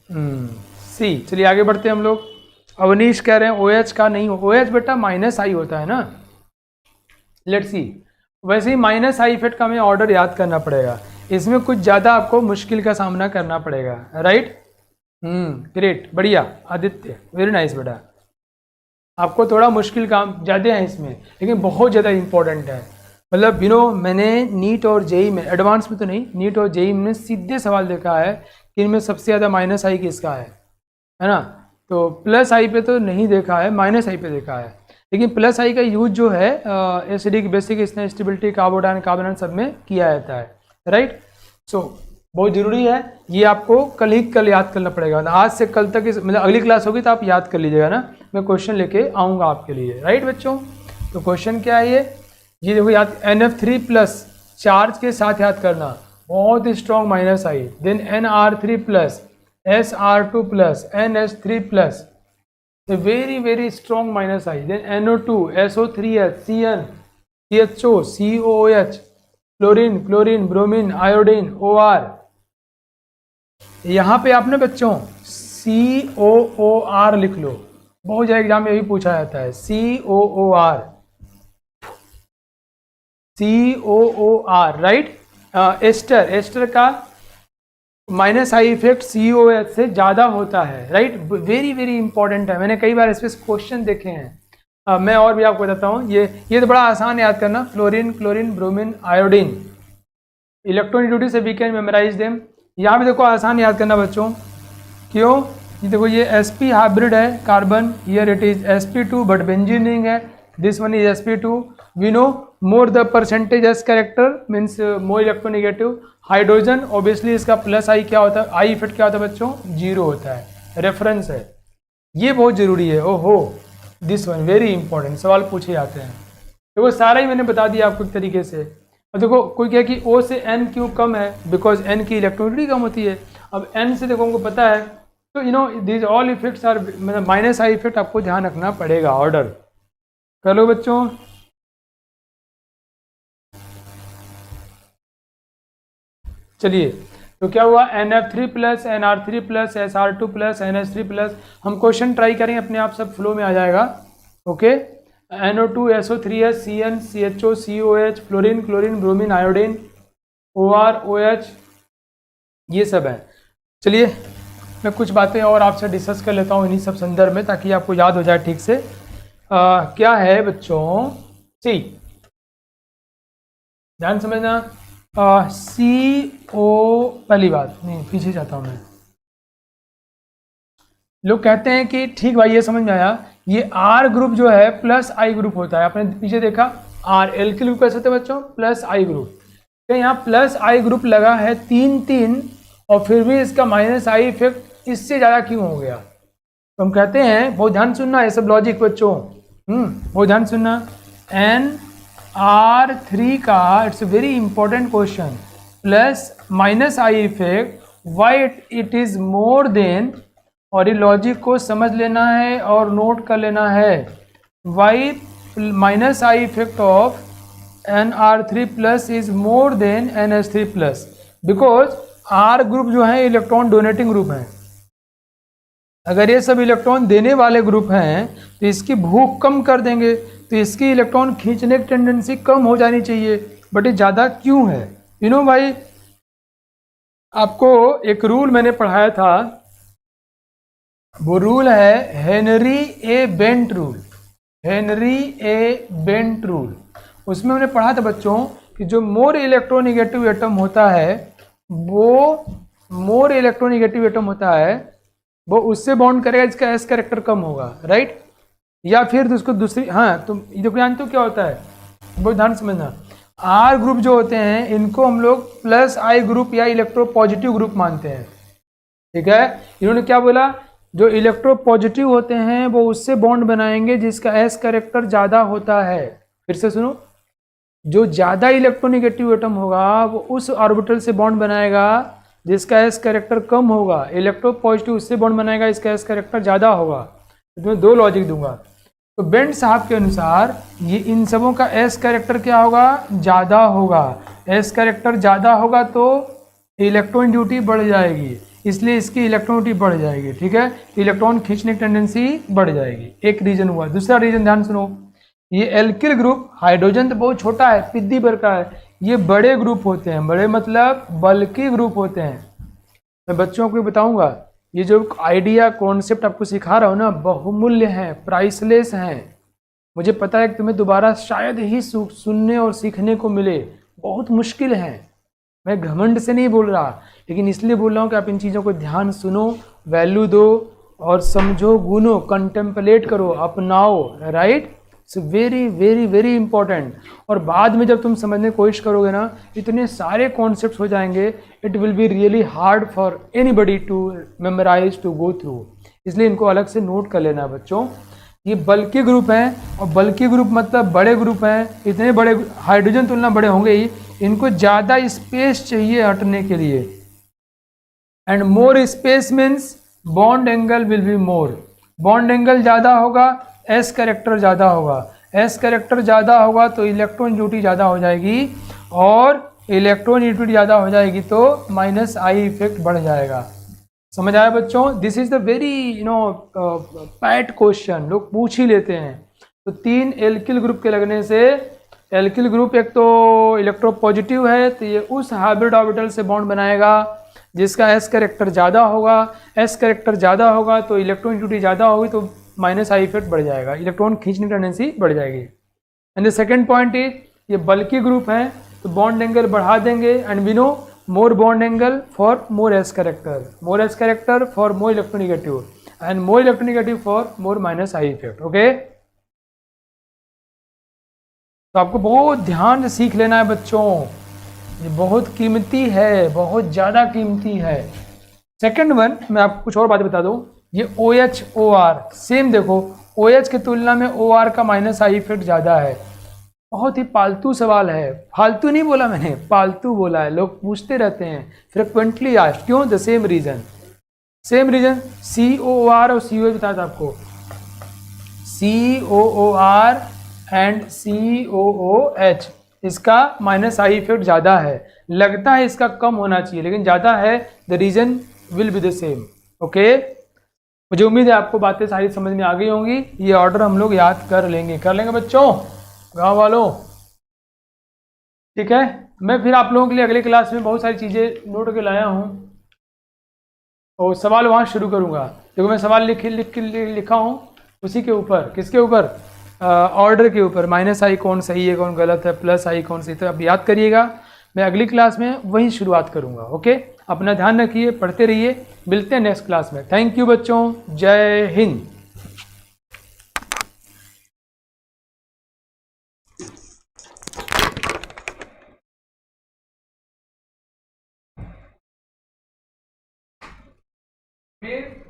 सी, चलिए आगे बढ़ते हैं हम लोग। अवनीश कह रहे हैं OH का नहीं हो, OH बेटा माइनस आई होता है ना, लेट्स सी। वैसे ही माइनस आई इफेक्ट का हमें ऑर्डर याद करना पड़ेगा, इसमें कुछ ज़्यादा आपको मुश्किल का सामना करना पड़ेगा, राइट। ग्रेट, बढ़िया आदित्य, वेरी नाइस बेटा। आपको थोड़ा मुश्किल काम ज़्यादा है इसमें, लेकिन बहुत ज़्यादा इंपॉर्टेंट है। मतलब यू नो, मैंने नीट और जेई में, एडवांस में तो नहीं, नीट और जेई में सीधे सवाल देखा है कि इनमें सबसे ज़्यादा माइनस आई किसका है ना। तो प्लस आई पे तो नहीं देखा है, माइनस आई पे देखा है। लेकिन प्लस आई का यूज जो है एसिडिक, बेसिक, स्टेबिलिटी, कार्बोडाइन, कार्बोनाइन सब में किया जाता है, राइट। सो बहुत ज़रूरी है, ये आपको कल याद करना पड़ेगा। आज से कल तक मतलब अगली क्लास होगी तो आप याद कर लीजिएगा ना, मैं क्वेश्चन लेके आऊँगा आपके लिए, राइट बच्चों। तो क्वेश्चन क्या है ये देखो याद, NF3 प्लस चार्ज के साथ याद करना, बहुत ही strong minus I, then NR3 plus, SR2 plus, NH3 plus, very very strong minus I, then NO2, SO3H, CN, CHO, COOH, chlorine, chlorine, bromine, iodine, OR। यहाँ पे आपने बच्चों COOR लिख लो, बहुत ज्यादा एग्जाम में यही पूछा जाता है, COOR, राइट। एस्टर का माइनस आई इफेक्ट COH से ज़्यादा होता है, राइट। वेरी वेरी इंपॉर्टेंट है, मैंने कई बार इस पर क्वेश्चन देखे हैं। मैं और भी आपको बताता हूँ, ये तो बड़ा आसान याद करना, fluorine, chlorine, bromine, iodine, electronic से वी कैन मेमोराइज देम। यहाँ भी देखो आसान याद करना बच्चों, क्यों? ये देखो ये sp हाइब्रिड है carbon, here it is sp2 but benzene ring है, this one is sp2। We know more the percentage s character means more electronegative. Hydrogen obviously इसका प्लस आई क्या होता है, आई इफेक्ट क्या होता है बच्चों, 0 होता है, रेफरेंस है, ये बहुत जरूरी है। ओहो, दिस वन वेरी इंपॉर्टेंट, सवाल पूछे जाते हैं। देखो सारा ही मैंने बता दिया आपको एक तरीके से। अब देखो कोई कहे कि O से N क्यों कम है, बिकॉज N की इलेक्ट्रोनिटी कम होती है। अब N से देखो हमको पता है, तो you know this all effects are, मतलब माइनस आई इफेक्ट आपको ध्यान रखना पड़ेगा। ऑर्डर कर लो बच्चों। चलिए, तो क्या हुआ, NF3 plus NR3 plus SR2 plus NH3 plus. हम क्वेश्चन ट्राई करेंगे, अपने आप सब फ्लो में आ जाएगा। Okay, NO2 SO3H CN CHO COH, fluorine, chlorine, bromine, iodine, OR OH, ये सब है। चलिए मैं कुछ बातें और आपसे डिस्कस कर लेता हूँ इन्हीं सब संदर्भ में, ताकि आपको याद हो जाए ठीक से। क्या है बच्चों, सी ध्यान समझना, CO, पहली बात नहीं, पीछे जाता हूँ मैं। लोग कहते हैं कि ठीक भाई ये समझ में आया, ये R ग्रुप जो है प्लस I ग्रुप होता है। आपने पीछे देखा R एल्किल ग्रुप कैसे थे बच्चों, प्लस I ग्रुप। तो यहाँ प्लस I ग्रुप लगा है 3 और फिर भी इसका माइनस आई इफेक्ट इससे ज़्यादा क्यों हो गया? तो हम कहते हैं, बहुत ध्यान सुनना ये सब लॉजिक बच्चों, बहुत ध्यान सुनना। NR3 का it's a very important question, plus minus I effect, why it is more then, और ये लॉजिक को समझ लेना है और नोट कर लेना है। Why minus I effect of NR3 plus is more than NH3 plus, because R group जो है इलेक्ट्रॉन डोनेटिंग ग्रुप है। अगर ये सब इलेक्ट्रॉन देने वाले ग्रुप हैं तो इसकी भूख कम कर देंगे, तो इसकी इलेक्ट्रॉन खींचने की टेंडेंसी कम हो जानी चाहिए, बट ये ज़्यादा क्यों है? यू नो भाई, आपको एक रूल मैंने पढ़ाया था, वो रूल है हेनरी ए बेंट रूल। हेनरी ए बेंट रूल, उसमें हमने पढ़ा था बच्चों कि जो मोर इलेक्ट्रोनिगेटिव एटम होता है, वो मोर इलेक्ट्रोनिगेटिव एटम होता है, वो उससे बॉन्ड करेगा जिसका एस कैरेक्टर कम होगा, राइट। या फिर उसको दूसरी, हाँ तुम ये जानते हो क्या होता है, बहुत ध्यान समझना। आर ग्रुप जो होते हैं इनको हम लोग प्लस आई ग्रुप या इलेक्ट्रो पॉजिटिव ग्रुप मानते हैं, ठीक है। इन्होंने क्या बोला, जो इलेक्ट्रो पॉजिटिव होते हैं वो उससे बॉन्ड बनाएंगे जिसका एस कैरेक्टर ज़्यादा होता है। फिर से सुनो, जो ज़्यादा इलेक्ट्रोनिगेटिव एटम होगा वो उस ऑर्बिटल से बॉन्ड बनाएगा जिसका एस कैरेक्टर कम होगा, इलेक्ट्रो पॉजिटिव उससे बॉन्ड बनाएगा इसका एस कैरेक्टर ज़्यादा होगा। तो मैं दो लॉजिक दूंगा। तो बेंट साहब के अनुसार ये इन सबों का एस कैरेक्टर क्या होगा, ज़्यादा होगा। एस कैरेक्टर ज़्यादा होगा तो इलेक्ट्रॉन ड्यूटी बढ़ जाएगी, इसलिए इसकी इलेक्ट्रॉन ड्यूटी बढ़ जाएगी, ठीक है। इलेक्ट्रॉन खींचने की टेंडेंसी बढ़ जाएगी, एक रीजन हुआ। दूसरा रीजन ध्यान सुनो, ये एल्किल ग्रुप, हाइड्रोजन तो बहुत छोटा है, पिद्दी भर का है, ये बड़े ग्रुप होते हैं, बड़े मतलब बल्कि ग्रुप होते हैं। मैं बच्चों को बताऊंगा, ये जो आइडिया कॉन्सेप्ट आपको सिखा रहा हूँ ना, बहुमूल्य है, प्राइसलेस हैं। मुझे पता है कि तुम्हें दोबारा शायद ही सुनने और सीखने को मिले, बहुत मुश्किल है। मैं घमंड से नहीं बोल रहा, लेकिन इसलिए बोल रहा हूँ कि आप इन चीज़ों को ध्यान सुनो, वैल्यू दो और समझो, गुनो, कंटेम्पलेट करो, अपनाओ, right. It's very very very important. और बाद में जब तुम समझने की कोशिश करोगे ना, इतने सारे कॉन्सेप्ट्स हो जाएंगे, it will be really hard for anybody to memorize, to go through. इसलिए इनको अलग से नोट कर लेना बच्चों। ये बल्कि ग्रुप हैं, और बल्कि ग्रुप मतलब बड़े ग्रुप हैं, इतने बड़े, हाइड्रोजन तुलना बड़े होंगे ही, इनको ज़्यादा स्पेस चाहिए हटने के लिए। And more space means bond angle will be more, bond angle ज़्यादा होगा, एस कैरेक्टर ज़्यादा होगा, एस कैरेक्टर ज़्यादा होगा तो इलेक्ट्रॉन ड्यूटी ज़्यादा हो जाएगी, और इलेक्ट्रॉन ड्यूटी ज़्यादा हो जाएगी तो माइनस आई इफेक्ट बढ़ जाएगा। समझ आया बच्चों? This is the very PAT question, लोग पूछ ही लेते हैं। तो 3 एल्किल ग्रुप के लगने से एल्किल ग्रुप एक तो इलेक्ट्रोपॉजिटिव है, तो ये उस हाइब्रिड ऑर्बिटल से बॉन्ड बनाएगा जिसका एस कैरेक्टर ज़्यादा होगा। एस कैरेक्टर ज़्यादा होगा तो इलेक्ट्रॉन एक्टिविटी ज़्यादा होगी, तो माइनस आई इफेक्ट बढ़ जाएगा, इलेक्ट्रॉन खींचने की टेंडेंसी बढ़ जाएगी। And the second point is, ये बल्कि ग्रुप है तो बॉन्ड एंगल बढ़ा देंगे, and we know more bond angle for more S character for more electronegative, and more electronegative for more minus I effect. Okay, तो आपको बहुत ध्यान से सीख लेना है बच्चों, ये बहुत कीमती है, बहुत ज़्यादा कीमती है। सेकंड वन, मैं आपको कुछ और बातें बता दूं, ये OH OR सेम देखो, OH की तुलना में OR का माइनस आई इफेक्ट ज़्यादा है। बहुत ही पालतू सवाल है, फालतू नहीं बोला मैंने, पालतू बोला है, लोग पूछते रहते हैं फ्रिक्वेंटली आस्क्ड, क्यों? द सेम रीज़न COOR और COH बताया था आपको, COOR एंड COOH, इसका माइनस आई इफेक्ट ज़्यादा है, लगता है इसका कम होना चाहिए लेकिन ज़्यादा है, the reason will be the same. Okay, मुझे उम्मीद है आपको बातें सारी समझ में आ गई होंगी। ये ऑर्डर हम लोग याद कर लेंगे बच्चों, गाँव वालों, ठीक है। मैं फिर आप लोगों के लिए अगली क्लास में बहुत सारी चीज़ें नोट के लाया हूँ और सवाल वहाँ शुरू करूँगा। देखो मैं सवाल लिखा हूँ उसी के ऊपर, किसके ऊपर? ऑर्डर के ऊपर, माइनस आई कौन सही है कौन गलत है, प्लस आई कौन सही, तो अब याद करिएगा। मैं अगली क्लास में वही शुरुआत करूँगा। ओके, अपना ध्यान रखिए, पढ़ते रहिए, मिलते हैं नेक्स्ट क्लास में। थैंक यू बच्चों, जय हिंद। फिर